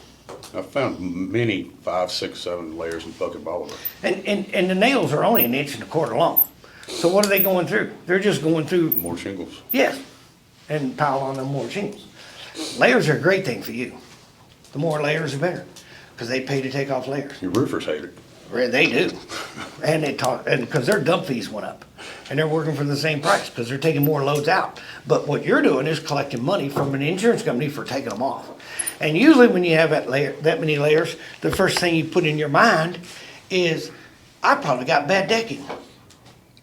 I've found many 5, 6, 7 layers in bucket Bolivar. And the nails are only 1.25 inches long. So what are they going through? They're just going through, More shingles. yes, and pile on them more shingles. Layers are a great thing for you. The more layers, the better, because they pay to take off layers. Your roofers hate it. Well, they do. And they talk, and because their dump fees went up. And they're working for the same price because they're taking more loads out. But what you're doing is collecting money from an insurance company for taking them off. And usually when you have that many layers, the first thing you put in your mind is, I probably got bad decking.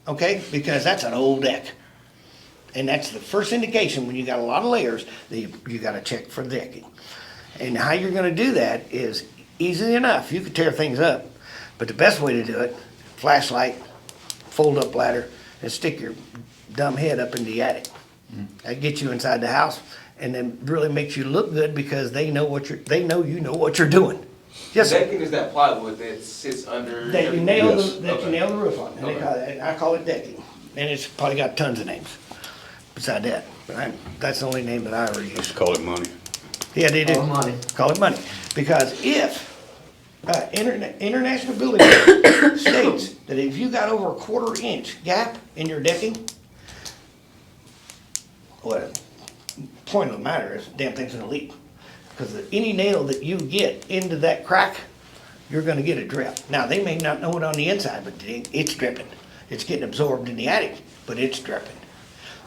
Okay? Because that's an old deck. And that's the first indication when you got a lot of layers that you got to check for decking. And how you're going to do that is easy enough. You could tear things up. But the best way to do it, flashlight, fold up ladder, and stick your dumb head up in the attic. That gets you inside the house, and then really makes you look good because they know you know what you're doing. Yes, sir. Decking is that plywood that sits under. That you nail Yes. you nail the roof on. And I call it decking, and it's probably got tons of names beside that. But that's the only name that I ever use. Call it money. Yeah, they do. Call it money. Call it money. Because if International Building Code states that if you got over a 1/4 inch gap in your decking, well, point of the matter is, damn thing's gonna leak. Because any nail that you get into that crack, you're gonna get a drip. Now, they may not know it on the inside, but it's dripping. It's getting absorbed in the attic, but it's dripping.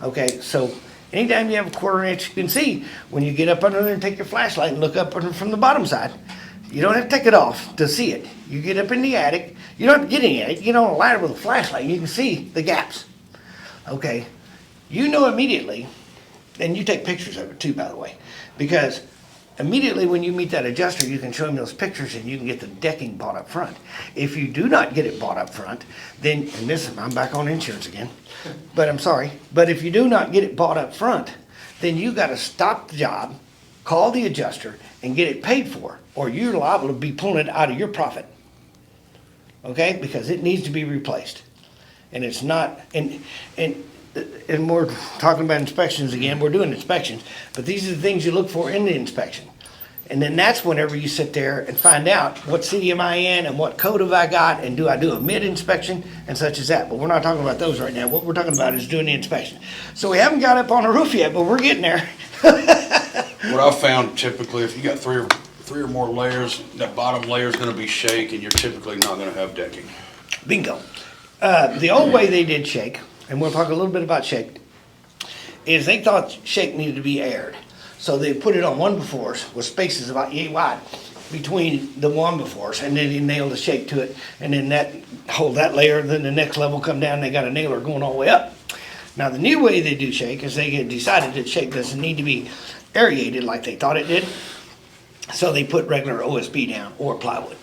Okay, so anytime you have a 1/4 inch, you can see when you get up under there and take your flashlight and look up from the bottom side. You don't have to take it off to see it. You get up in the attic. You don't have to get in the attic. You get on a ladder with a flashlight and you can see the gaps. Okay, you know immediately, and you take pictures of it too, by the way, because immediately when you meet that adjuster, you can show him those pictures and you can get the decking bought up front. If you do not get it bought up front, then, and this, I'm back on insurance again, but I'm sorry, but if you do not get it bought up front, then you gotta stop the job, call the adjuster, and get it paid for, or you're liable to be pulling it out of your profit. Okay, because it needs to be replaced. And it's not, and and we're talking about inspections again, we're doing inspections, but these are the things you look for in the inspection. And then that's whenever you sit there and find out what city am I in and what code have I got, and do I do a mid-inspection and such as that. But we're not talking about those right now. What we're talking about is doing the inspection. So we haven't got up on the roof yet, but we're getting there. What I've found typically, if you got three or more layers, that bottom layer is gonna be shake, and you're typically not gonna have decking. Bingo. The old way they did shake, and we'll talk a little bit about shake, is they thought shake needed to be aired. So they put it on one befores with spaces about yay wide between the one befores, and then they nailed a shake to it, and then that hold that layer, then the next level come down, they got a nailer going all the way up. Now the new way they do shake is they decided that shake doesn't need to be aerated like they thought it did. So they put regular OSB down or plywood.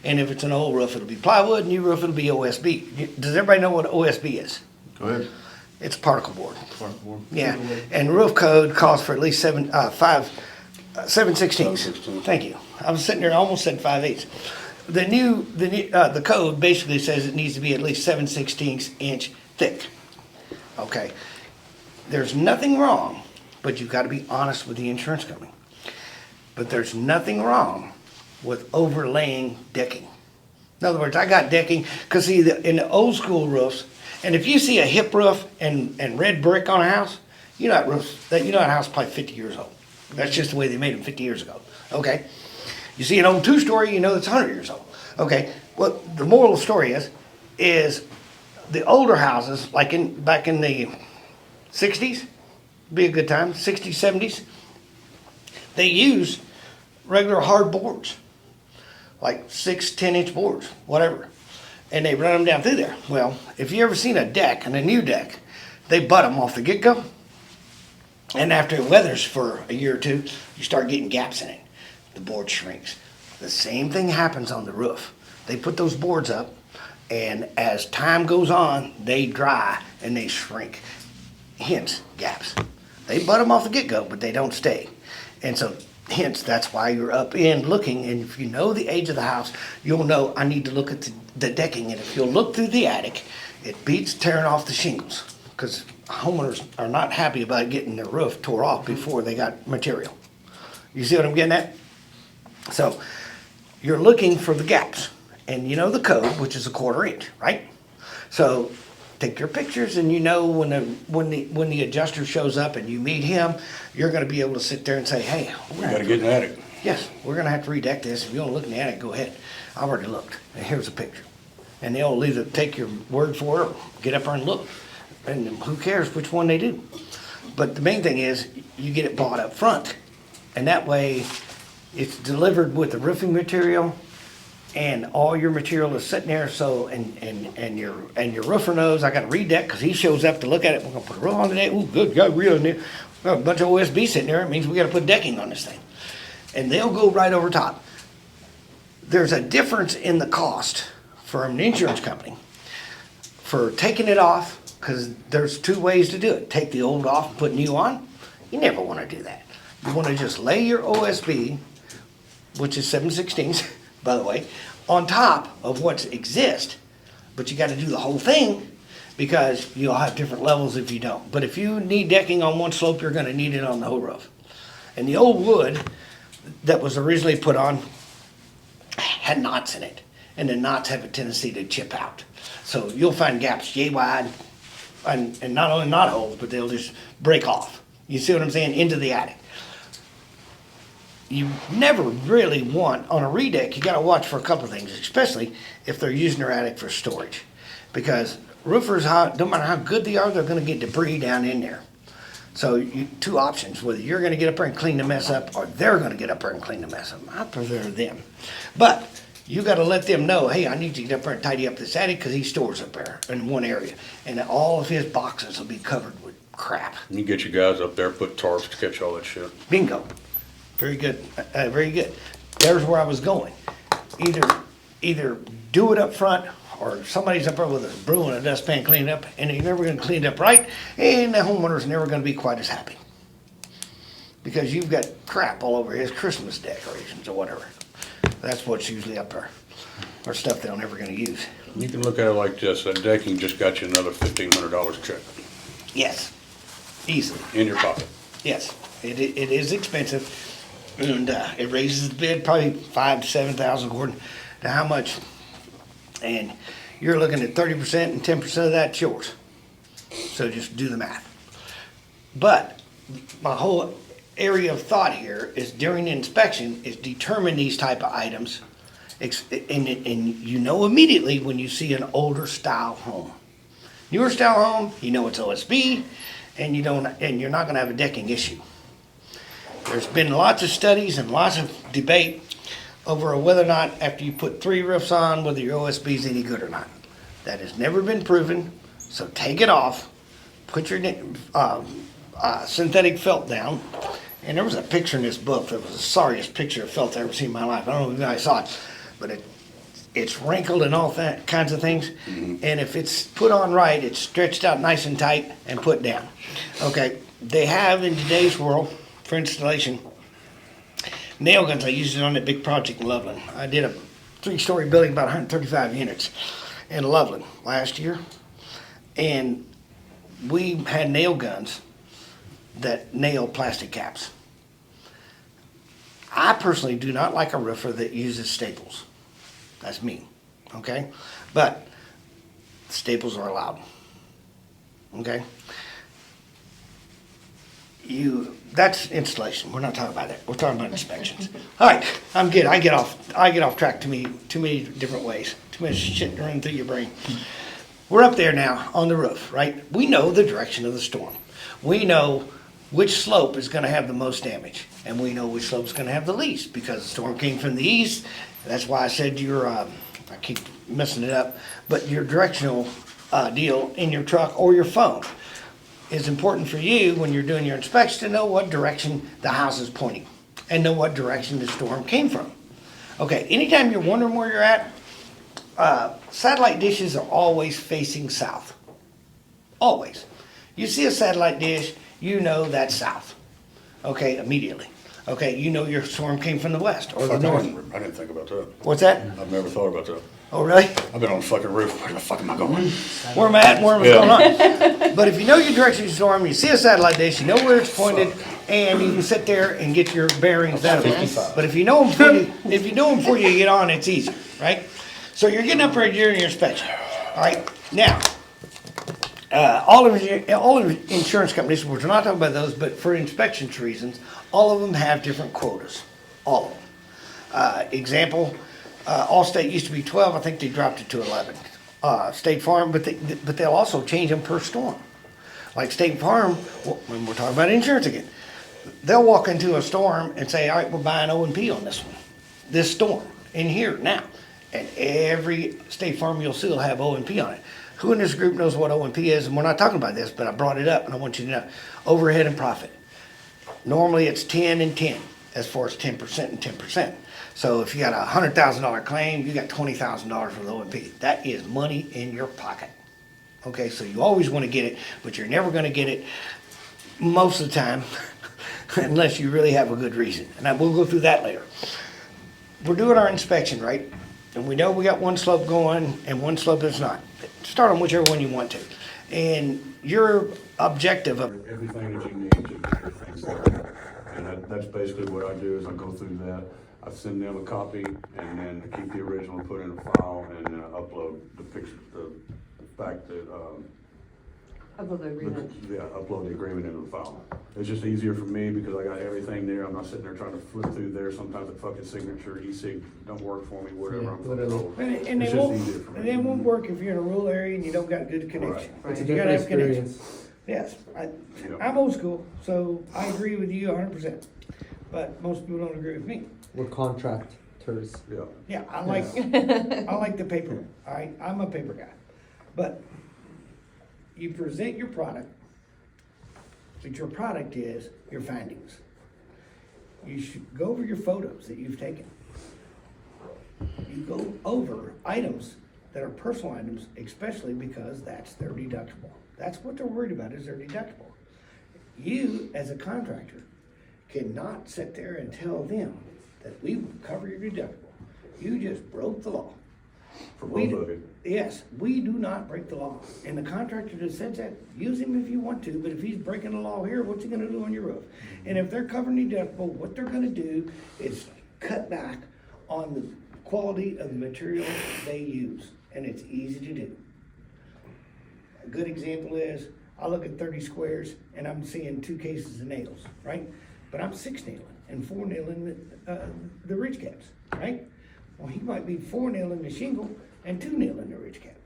And if it's an old roof, it'll be plywood, new roof, it'll be OSB. Does everybody know what OSB is? Go ahead. It's particle board. Yeah, and roof code calls for at least 7/16. 7/16. Thank you. I was sitting there, I almost said 5/8. The code basically says it needs to be at least 7/16 inch thick. Okay. There's nothing wrong, but you've got to be honest with the insurance company. But there's nothing wrong with overlaying decking. In other words, I got decking, because see, in the old school roofs, and if you see a hip roof and red brick on a house, you know that house is probably 50 years old. That's just the way they made them 50 years ago. Okay? You see an old two-story, you know it's 100 years old. Okay? Well, the moral of the story is the older houses, like back in the 60s, be a good time, 60s, 70s, they used regular hard boards, like 6, 10-inch boards, whatever. And they run them down through there. Well, if you ever seen a deck, and a new deck, they butt them off the get-go. And after it weathers for a year or two, you start getting gaps in it. The board shrinks. The same thing happens on the roof. They put those boards up, and as time goes on, they dry and they shrink. Hence, gaps. They butt them off the get-go, but they don't stay. And so, hence, that's why you're up in looking, and if you know the age of the house, you'll know I need to look at the decking, and if you'll look through the attic, it beats tearing off the shingles, because homeowners are not happy about getting their roof tore off before they got material. You see what I'm getting at? So, you're looking for the gaps, and you know the code, which is a 1/4 inch, right? So, take your pictures, and you know when the adjuster shows up and you meet him, you're gonna be able to sit there and say, hey, We gotta get in the attic. yes, we're gonna have to redeck this. If you wanna look in the attic, go ahead. I've already looked, and here's a picture. And they'll either take your word for it or get up there and look. And who cares which one they do? But the main thing is, you get it bought up front. And that way, it's delivered with the roofing material, and all your material is sitting there, so, and your roofer knows, I gotta redeck, because he shows up to look at it, we're gonna put a roof on today, ooh, good, got real in there. Got a bunch of OSB sitting there, it means we gotta put decking on this thing. And they'll go right over top. There's a difference in the cost for an insurance company for taking it off, because there's 2 ways to do it. Take the old off and put new on. You never wanna do that. You wanna just lay your OSB, which is 7/16, by the way, on top of what exists, but you gotta do the whole thing, because you'll have different levels if you don't. But if you need decking on one slope, you're gonna need it on the whole roof. And the old wood that was originally put on had knots in it, and the knots have a tendency to chip out. So you'll find gaps yay wide, and not only knot holes, but they'll just break off. You see what I'm saying? Into the attic. You never really want, on a redeck, you gotta watch for a couple of things, especially if they're using their attic for storage. Because roofers, don't matter how good they are, they're gonna get debris down in there. So 2 options, whether you're gonna get up there and clean the mess up, or they're gonna get up there and clean the mess up. I prefer them. But you gotta let them know, hey, I need you to get up there and tidy up this attic, because he stores up there in one area. And all of his boxes will be covered with crap. You get your guys up there, put tarps to catch all that shit. Bingo. Very good, very good. There's where I was going. Either do it up front, or somebody's up there with a broom and a dustpan cleaning up, and you're never gonna clean it up right, and the homeowner's never gonna be quite as happy. Because you've got crap all over his Christmas decorations or whatever. That's what's usually up there, or stuff they're never gonna use. You can look at it like this, that decking just got you another $1,500 check. Yes, easily. in your pocket. Yes, it is expensive, and it raises the bid probably 5,000 to 7,000 according to how much. And you're looking at 30% and 10% of that's yours. So just do the math. But my whole area of thought here is during the inspection is determine these type of items, and you know immediately when you see an older style home. Newer style home, you know it's OSB, and you're not gonna have a decking issue. There's been lots of studies and lots of debate over whether or not after you put 3 roofs on, whether your OSB is any good or not. That has never been proven, so take it off, put your synthetic felt down. And there was a picture in this book that was the sorriest picture of felt I've ever seen in my life. I don't know if you guys saw it, but it's wrinkled and all that kinds of things. And if it's put on right, it's stretched out nice and tight and put down. Okay, they have in today's world for installation nail guns. I used it on that big project in Loveland. I did a 3-story building, about 135 units in Loveland last year. And we had nail guns that nail plastic caps. I personally do not like a roofer that uses staples. That's me, okay? But staples are allowed, okay? That's installation. We're not talking about that. We're talking about inspections. All right, I'm good. I get off track too many different ways. Too much shit running through your brain. We're up there now on the roof, right? We know the direction of the storm. We know which slope is going to have the most damage, and we know which slope is going to have the least because the storm came from the east. That's why I said I keep messing it up, but your directional deal in your truck or your phone is important for you when you're doing your inspection to know what direction the house is pointing and know what direction the storm came from. Okay, anytime you're wondering where you're at, satellite dishes are always facing south. Always. You see a satellite dish, you know that's south. Okay, immediately. Okay, you know your storm came from the west or the Fuck, north. I didn't think about that. What's that? I've never thought about that. Oh, really? I've been on the fucking roof. Where the fuck am I going? Where am I at and where am I going on? But if you know your direction of the storm, you see a satellite dish, you know where it's pointed, and you can sit there and get your bearings that way. But if you know them before you get on, it's easier, right? So you're getting up there during your inspection. All right, now, all of the insurance companies, we're not talking about those, but for inspection reasons, all of them have different quotas. All of them. Example, Allstate used to be 12, I think they dropped it to 11. State Farm, but they'll also change them per storm. Like State Farm, when we're talking about insurance again, they'll walk into a storm and say, all right, we're buying O&P on this one, this storm, in here, now. And every State Farm you'll see will have O&P on it. Who in this group knows what O&P is? And we're not talking about this, but I brought it up and I want you to know. Overhead and profit. Normally it's 10 and 10, as far as 10% and 10%. So if you got a $100,000 claim, you got $20,000 for the O&P. That is money in your pocket. Okay, so you always want to get it, but you're never going to get it most of the time unless you really have a good reason. And we'll go through that later. We're doing our inspection, right? And we know we got one slope going and one slope that's not. Start on whichever one you want to. And your objective of Everything that you need to fix that. And that's basically what I do is I go through that. I send them a copy and then I keep the original, put in a file, and then I upload the picture, the fact that, Upload the agreement. upload the agreement into the file. It's just easier for me because I got everything there. I'm not sitting there trying to flip through there. Sometimes the fucking signature, e-sig don't work for me, whatever. I'm fucking old. And It's they just easier for me. won't work if you're in a rural area and you don't got good connection. It's a You gotta different have connection. experience. Yes, Yeah. I'm old school, so I agree with you 100%. But most people don't agree with me. We're contractors. Yeah. Yeah, I like the paper. All right, I'm a paper guy. But you present your product, but your product is your findings. You should go over your photos that you've taken. You go over items that are personal items, especially because that's their deductible. That's what they're worried about, is their deductible. You, as a contractor, cannot sit there and tell them that we will cover your deductible. You just broke the law. For We both do- of you. Yes, we do not break the law. And the contractor that says that, use him if you want to, but if he's breaking the law here, what's he gonna do on your roof? And if they're covering deductible, what they're gonna do is cut back on the quality of the material they use, and it's easy to do. A good example is, I look at 30 squares and I'm seeing 2 cases of nails, right? But I'm 6 nailing and 4 nailing the ridge caps, right? Well, he might be 4 nailing the shingle and 2 nailing the ridge cap.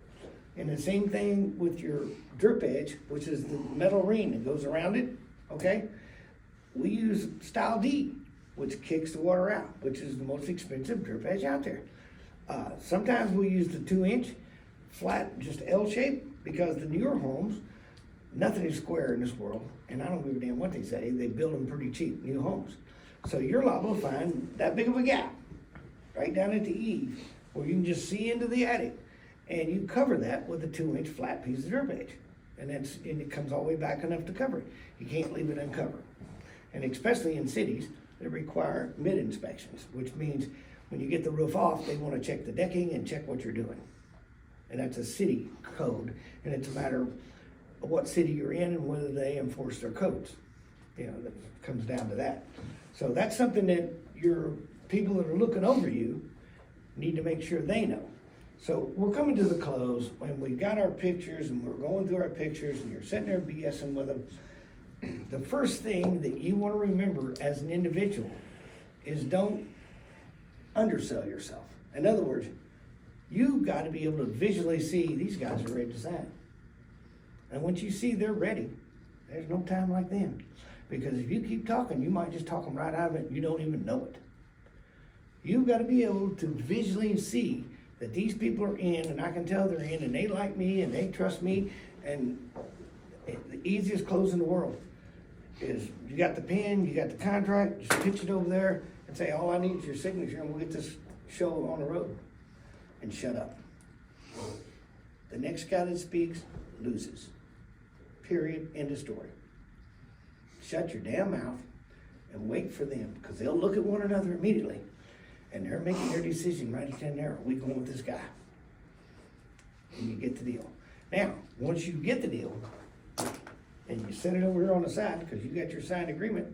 And the same thing with your drip edge, which is the metal ring that goes around it, okay? We use Style D, which kicks the water out, which is the most expensive drip edge out there. Sometimes we use the 2-inch flat, just L shape, because the newer homes, nothing is square in this world, and I don't give a damn what they say, they build them pretty cheap, new homes. So you're liable to find that big of a gap, right down at the eave, where you can just see into the attic, and you cover that with a 2-inch flat piece of drip edge. And it comes all the way back enough to cover it. You can't leave it uncovered. And especially in cities that require mid-inspections, which means when you get the roof off, they wanna check the decking and check what you're doing. And that's a city code, and it's a matter of what city you're in and whether they enforce their codes. You know, that comes down to that. So that's something that your people that are looking over you need to make sure they know. So we're coming to the close, and we got our pictures, and we're going through our pictures, and you're sitting there BSing with them. The first thing that you wanna remember as an individual is don't undersell yourself. In other words, you've gotta be able to visually see these guys are ready to sign. And once you see they're ready, there's no time like then. Because if you keep talking, you might just talk them right out of it, and you don't even know it. You've gotta be able to visually see that these people are in, and I can tell they're in, and they like me, and they trust me, and the easiest close in the world is you got the pen, you got the contract, just pitch it over there and say, all I need is your signature, and we'll get this show on the road. And shut up. The next guy that speaks loses. Period, end of story. Shut your damn mouth and wait for them, because they'll look at one another immediately, and they're making their decision right then and there. Are we going with this guy? And you get the deal. Now, once you get the deal, and you set it over here on the side, because you got your signed agreement,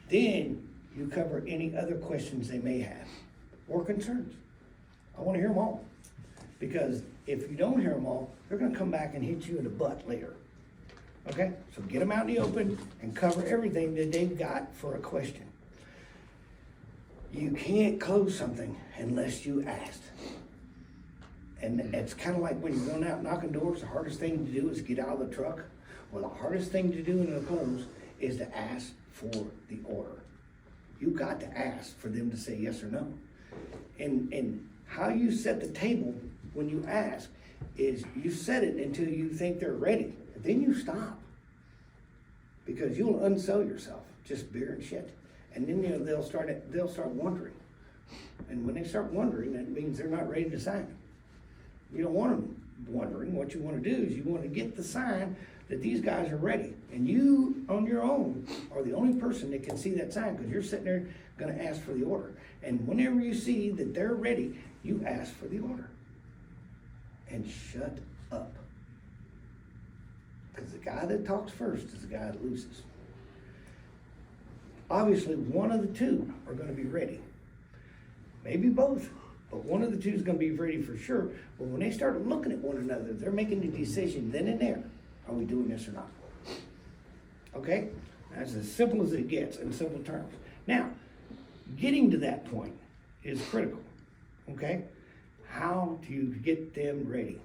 then you cover any other questions they may have, or concerns. I wanna hear them all. Because if you don't hear them all, they're gonna come back and hit you in the butt later. Okay? So get them out in the open and cover everything that they've got for a question. You can't close something unless you asked. And it's kind of like when you're going out knocking doors, the hardest thing to do is get out of the truck. Well, the hardest thing to do in a close is to ask for the order. You got to ask for them to say yes or no. And how you set the table when you ask is you set it until you think they're ready. Then you stop. Because you'll unsell yourself, just beer and shit. And then they'll start wondering. And when they start wondering, that means they're not ready to sign. You don't want them wondering. What you want to do is you want to get the sign that these guys are ready. And you, on your own, are the only person that can see that sign, because you're sitting there gonna ask for the order. And whenever you see that they're ready, you ask for the order. And shut up. Because the guy that talks first is the guy that loses. Obviously, one of the two are gonna be ready. Maybe both, but one of the two is gonna be ready for sure. But when they start looking at one another, they're making the decision then and there. Are we doing this or not? Okay? That's as simple as it gets in simple terms. Now, getting to that point is critical. Okay? How do you get them ready?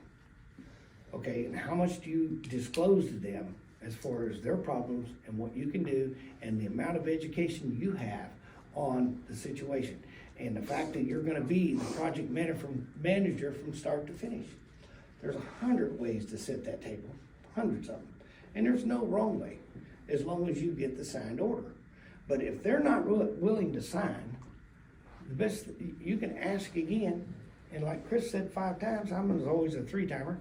Okay, and how much do you disclose to them as far as their problems and what you can do and the amount of education you have on the situation? And the fact that you're gonna be the project manager from start to finish. There's 100 ways to set that table, hundreds of them. And there's no wrong way, as long as you get the signed order. But if they're not willing to sign, the best, you can ask again. And like Chris said 5 times, I'm always a 3-timer,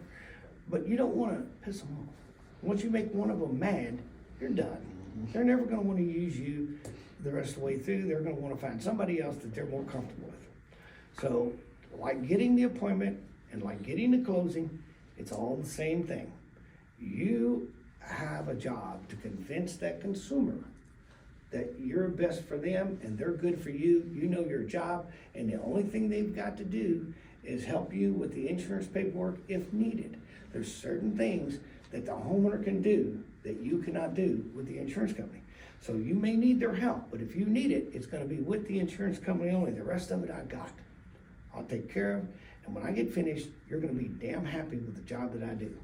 but you don't wanna piss them off. Once you make one of them mad, you're done. They're never gonna wanna use you the rest of the way through. They're gonna wanna find somebody else that they're more comfortable with. So like getting the appointment and like getting the closing, it's all the same thing. You have a job to convince that consumer that you're best for them and they're good for you. You know your job, and the only thing they've got to do is help you with the insurance paperwork if needed. There's certain things that the homeowner can do that you cannot do with the insurance company. So you may need their help, but if you need it, it's gonna be with the insurance company only. The rest of it I got. I'll take care of, and when I get finished, you're gonna be damn happy with the job that I do.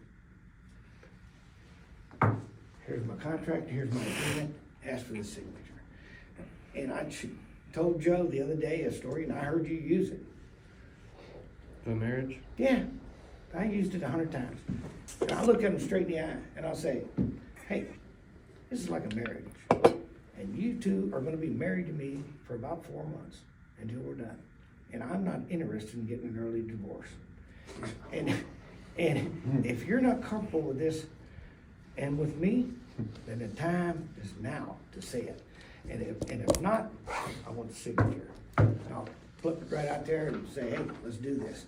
Here's my contract, here's my agreement, ask for the signature. And I told Joe the other day a story, and I heard you use it. The marriage? Yeah, I used it 100 times. And I look at him straight in the eye, and I'll say, hey, this is like a marriage. And you two are gonna be married to me for about 4 months until we're done. And I'm not interested in getting an early divorce. And if you're not comfortable with this and with me, then the time is now to say it. And if not, I want the signature. And I'll flip it right out there and say, hey, let's do this.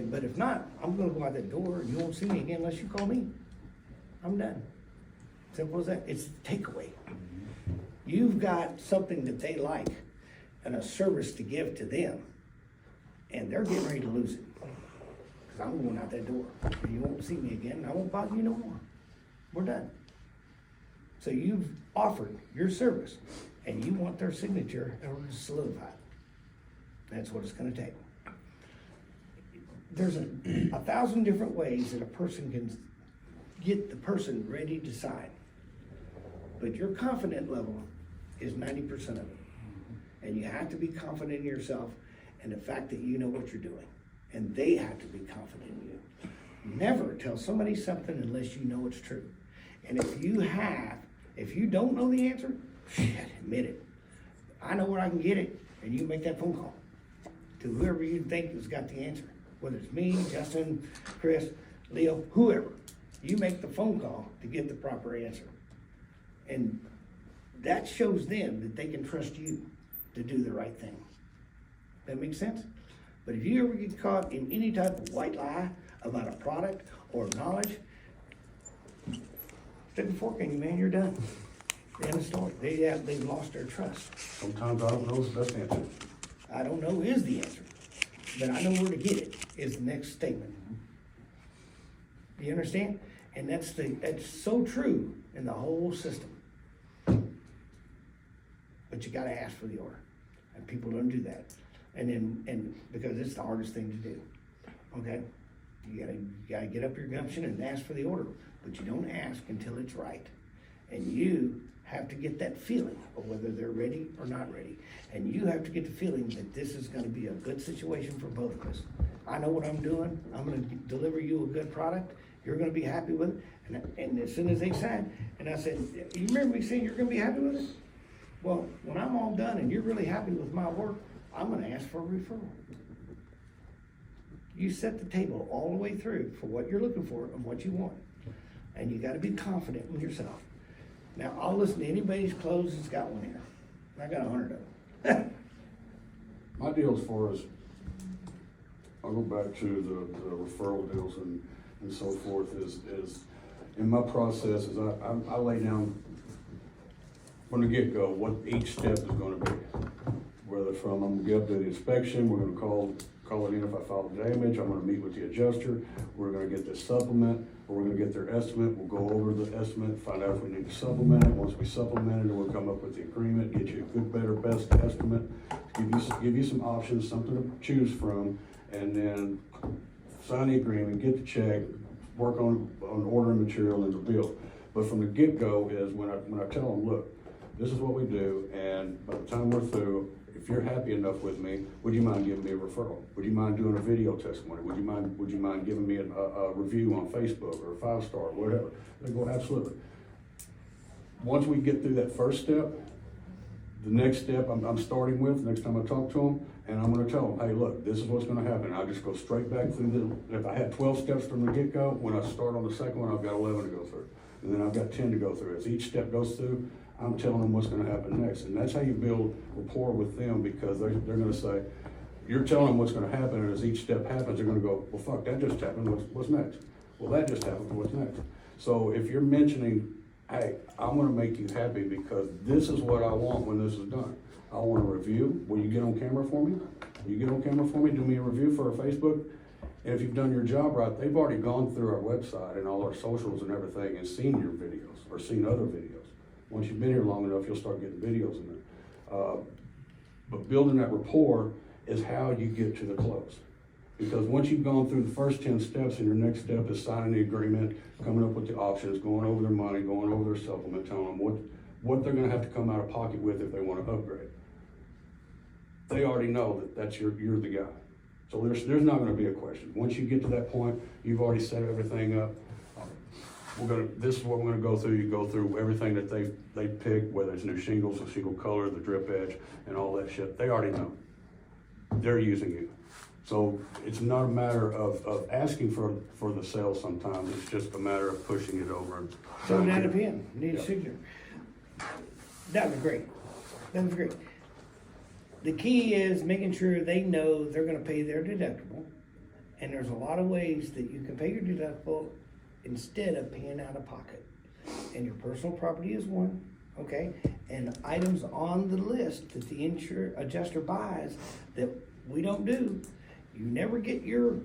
But if not, I'm gonna go out that door and you won't see me again unless you call me. I'm done. Simple as that. It's the takeaway. You've got something that they like and a service to give to them, and they're getting ready to lose it. Cause I'm going out that door and you won't see me again and I won't bother you no more. We're done. So you've offered your service and you want their signature in order to solidify it. That's what it's gonna take. There's 1,000 different ways that a person can get the person ready to sign. But your confident level is 90% of it. And you have to be confident in yourself and the fact that you know what you're doing. And they have to be confident in you. Never tell somebody something unless you know it's true. And if you don't know the answer, shit, admit it. I know where I can get it, and you make that phone call to whoever you think has got the answer. Whether it's me, Justin, Chris, Leo, whoever. You make the phone call to get the proper answer. And that shows them that they can trust you to do the right thing. That makes sense? But if you ever get caught in any type of white lie about a product or knowledge, stick a fork in you, man, you're done. End of story. They've lost their trust. Sometimes I don't know what's the best answer. I don't know is the answer, but I know where to get it, is the next statement. Do you understand? And that's so true in the whole system. But you gotta ask for the order, and people don't do that. And because it's the hardest thing to do, okay? You gotta get up your gumption and ask for the order, but you don't ask until it's right. And you have to get that feeling of whether they're ready or not ready. And you have to get the feeling that this is gonna be a good situation for both of us. I know what I'm doing, I'm gonna deliver you a good product, you're gonna be happy with it. And as soon as they signed, and I said, you remember me saying you're gonna be happy with it? Well, when I'm all done and you're really happy with my work, I'm gonna ask for a referral. You set the table all the way through for what you're looking for and what you want. And you gotta be confident in yourself. Now, I'll listen to anybody's clothes that's got one here. I got 100 of them. My deal as far as, I'll go back to the referral deals and so forth, is in my process is I lay down from the get-go what each step is gonna be. Whether from, I'm gonna get up to the inspection, we're gonna call it in if I file damage, I'm gonna meet with the adjuster, we're gonna get this supplement, or we're gonna get their estimate, we'll go over the estimate, find out if we need to supplement it. Once we supplement it, we'll come up with the agreement, get you a good, better, best estimate, give you some options, something to choose from, and then sign the agreement, get the check, work on ordering material and the bill. But from the get-go is when I tell them, look, this is what we do, and by the time we're through, if you're happy enough with me, would you mind giving me a referral? Would you mind doing a video testimony? Would you mind giving me a review on Facebook or a 5-star, whatever? They go, absolutely. Once we get through that first step, the next step I'm starting with, next time I talk to them, and I'm gonna tell them, hey, look, this is what's gonna happen. I'll just go straight back through if I had 12 steps from the get-go, when I start on the second one, I've got 11 to go through. And then I've got 10 to go through. As each step goes through, I'm telling them what's gonna happen next. And that's how you build rapport with them, because they're gonna say, you're telling them what's gonna happen, and as each step happens, they're gonna go, well, fuck, that just happened, what's next? Well, that just happened, what's next? So if you're mentioning, hey, I'm gonna make you happy because this is what I want when this is done. I want a review, will you get on camera for me? You get on camera for me, do me a review for our Facebook? And if you've done your job right, they've already gone through our website and all our socials and everything and seen your videos or seen other videos. Once you've been here long enough, you'll start getting videos in there. But building that rapport is how you get to the close. Because once you've gone through the first 10 steps and your next step is signing the agreement, coming up with the options, going over their money, going over their supplement, telling them what they're gonna have to come out of pocket with if they wanna upgrade. They already know that you're the guy. So there's not gonna be a question. Once you get to that point, you've already set everything up. This is what we're gonna go through. You go through everything that they pick, whether it's new shingles, the shingle color, the drip edge, and all that shit. They already know. They're using you. So it's not a matter of asking for the sale sometimes. It's just a matter of pushing it over. So down a pin, need a Yeah. signature. That was great. That was great. The key is making sure they know they're gonna pay their deductible. And there's a lot of ways that you can pay your deductible instead of paying out of pocket. And your personal property is one, okay? And items on the list that the adjuster buys that we don't do, you never get your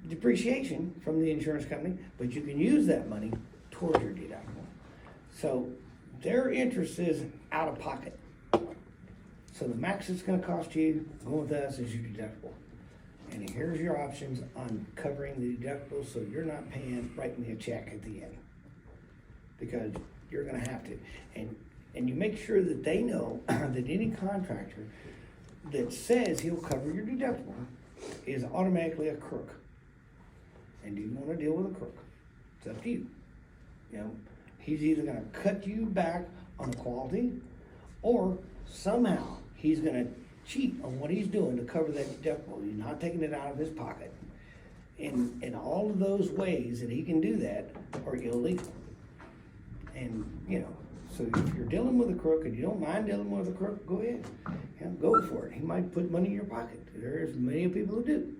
depreciation from the insurance company, but you can use that money towards your deductible. So their interest is out of pocket. So the max it's gonna cost you going with us is your deductible. And here's your options on covering the deductible, so you're not writing me a check at the end. Because you're gonna have to. And you make sure that they know that any contractor that says he'll cover your deductible is automatically a crook. And do you wanna deal with a crook? It's up to you. You know, he's either gonna cut you back on the quality, or somehow he's gonna cheat on what he's doing to cover that deductible. He's not taking it out of his pocket. And all of those ways that he can do that are illegal. And, you know, so if you're dealing with a crook and you don't mind dealing with a crook, go ahead. You know, go for it. He might put money in your pocket. There's many people who do.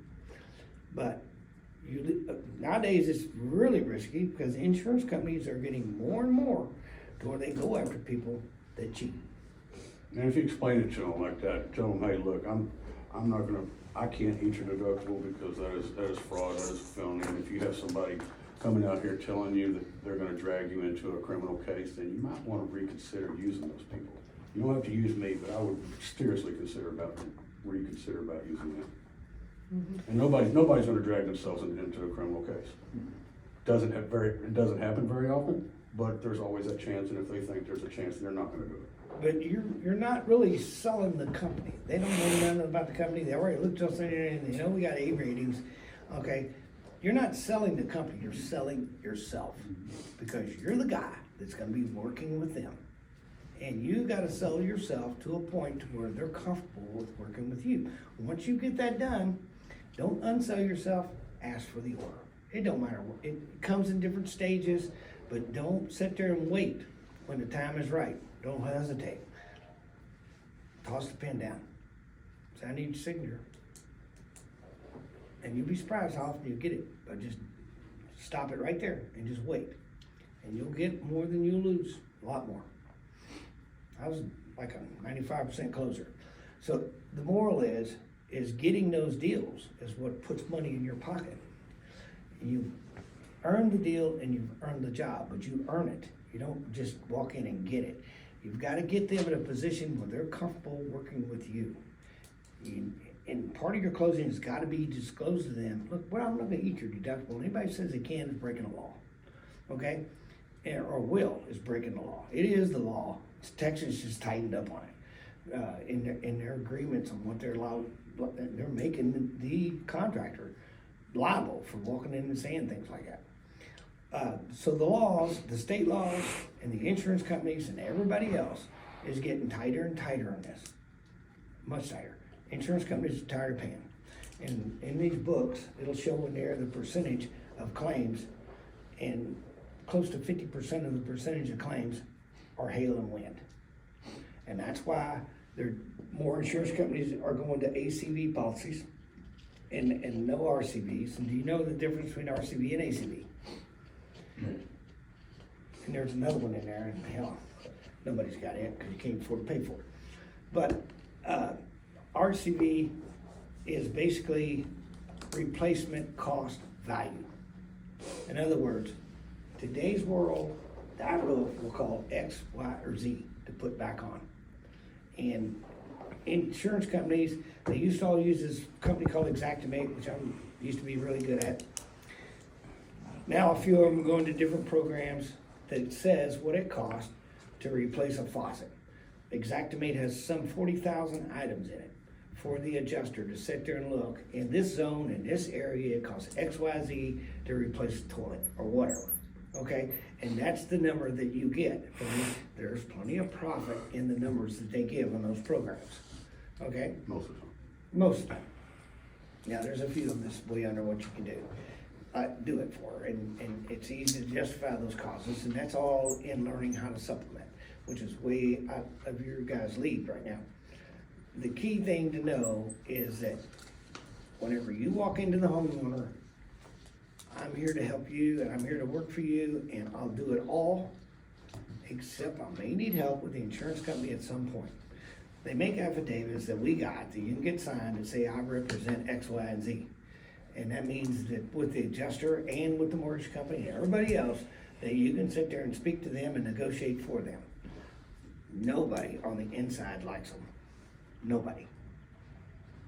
But nowadays it's really risky because insurance companies are getting more and more to where they go after people that cheat. And if you explain it to them like that, tell them, hey, look, I can't eat your deductible because that is fraud, that is felony. And if you have somebody coming out here telling you that they're gonna drag you into a criminal case, then you might wanna reconsider using those people. You don't have to use me, but I would seriously reconsider about using them. And nobody's gonna drag themselves into a criminal case. It doesn't happen very often, but there's always that chance, and if they think there's a chance, they're not gonna do it. But you're not really selling the company. They don't know nothing about the company. They already looked us in and they know we got A ratings. Okay, you're not selling the company. You're selling yourself because you're the guy that's going to be working with them, and you got to sell yourself to a point to where they're comfortable with working with you. Once you get that done, don't unsell yourself. Ask for the order. It don't matter what. It comes in different stages, but don't sit there and wait when the time is right. Don't hesitate. Toss the pen down. Say, I need your signature. And you'll be surprised how often you get it, but just stop it right there and just wait. And you'll get more than you lose, a lot more. I was like a 95% closer. So the moral is getting those deals is what puts money in your pocket. You earn the deal and you've earned the job, but you earn it. You don't just walk in and get it. You've got to get them in a position where they're comfortable working with you. And part of your closing has got to be disclosed to them. Look, well, I'm not going to eat your deductible. Anybody says they can is breaking the law, okay? Or will is breaking the law. It is the law. Texas just tightened up on it in their agreements on what they're allowed. They're making the contractor liable for walking in and saying things like that. So the laws, the state laws, and the insurance companies and everybody else is getting tighter and tighter on this. Much tighter. Insurance companies are tired of paying. And in these books, it'll show in there the percentage of claims, and close to 50% of the percentage of claims are hail and wind. And that's why More insurance companies are going to ACV policies and no RCVs. And do you know the difference between RCV and ACV? And there's another one in there, and hell, nobody's got it because you can't afford to pay for it. But RCV is basically replacement cost value. In other words, today's world, that roof will call X, Y, or Z to put back on. And insurance companies, they used to all use this company called Xactimate, which I used to be really good at. Now a few of them are going to different programs that says what it costs to replace a faucet. Xactimate has some 40,000 items in it for the adjuster to sit there and look. In this zone, in this area, it costs X, Y, Z to replace the toilet or whatever. Okay, and that's the number that you get. There's plenty of profit in the numbers that they give on those programs. Okay? Most of the time. Most of the time. Now, there's a few of them that's way under what you can do. Do it for, and it's easy to justify those causes, and that's all in learning how to supplement, which is way out of your guys' league right now. The key thing to know is that whenever you walk into the homeowner, I'm here to help you, and I'm here to work for you, and I'll do it all, except I may need help with the insurance company at some point. They make affidavits that we got that you can get signed and say, I represent X, Y, and Z. And that means that with the adjuster and with the mortgage company and everybody else, that you can sit there and speak to them and negotiate for them. Nobody on the inside likes them. Nobody.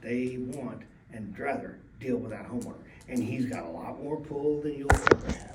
They want and rather deal with that homeowner. And he's got a lot more pull than you'll ever have.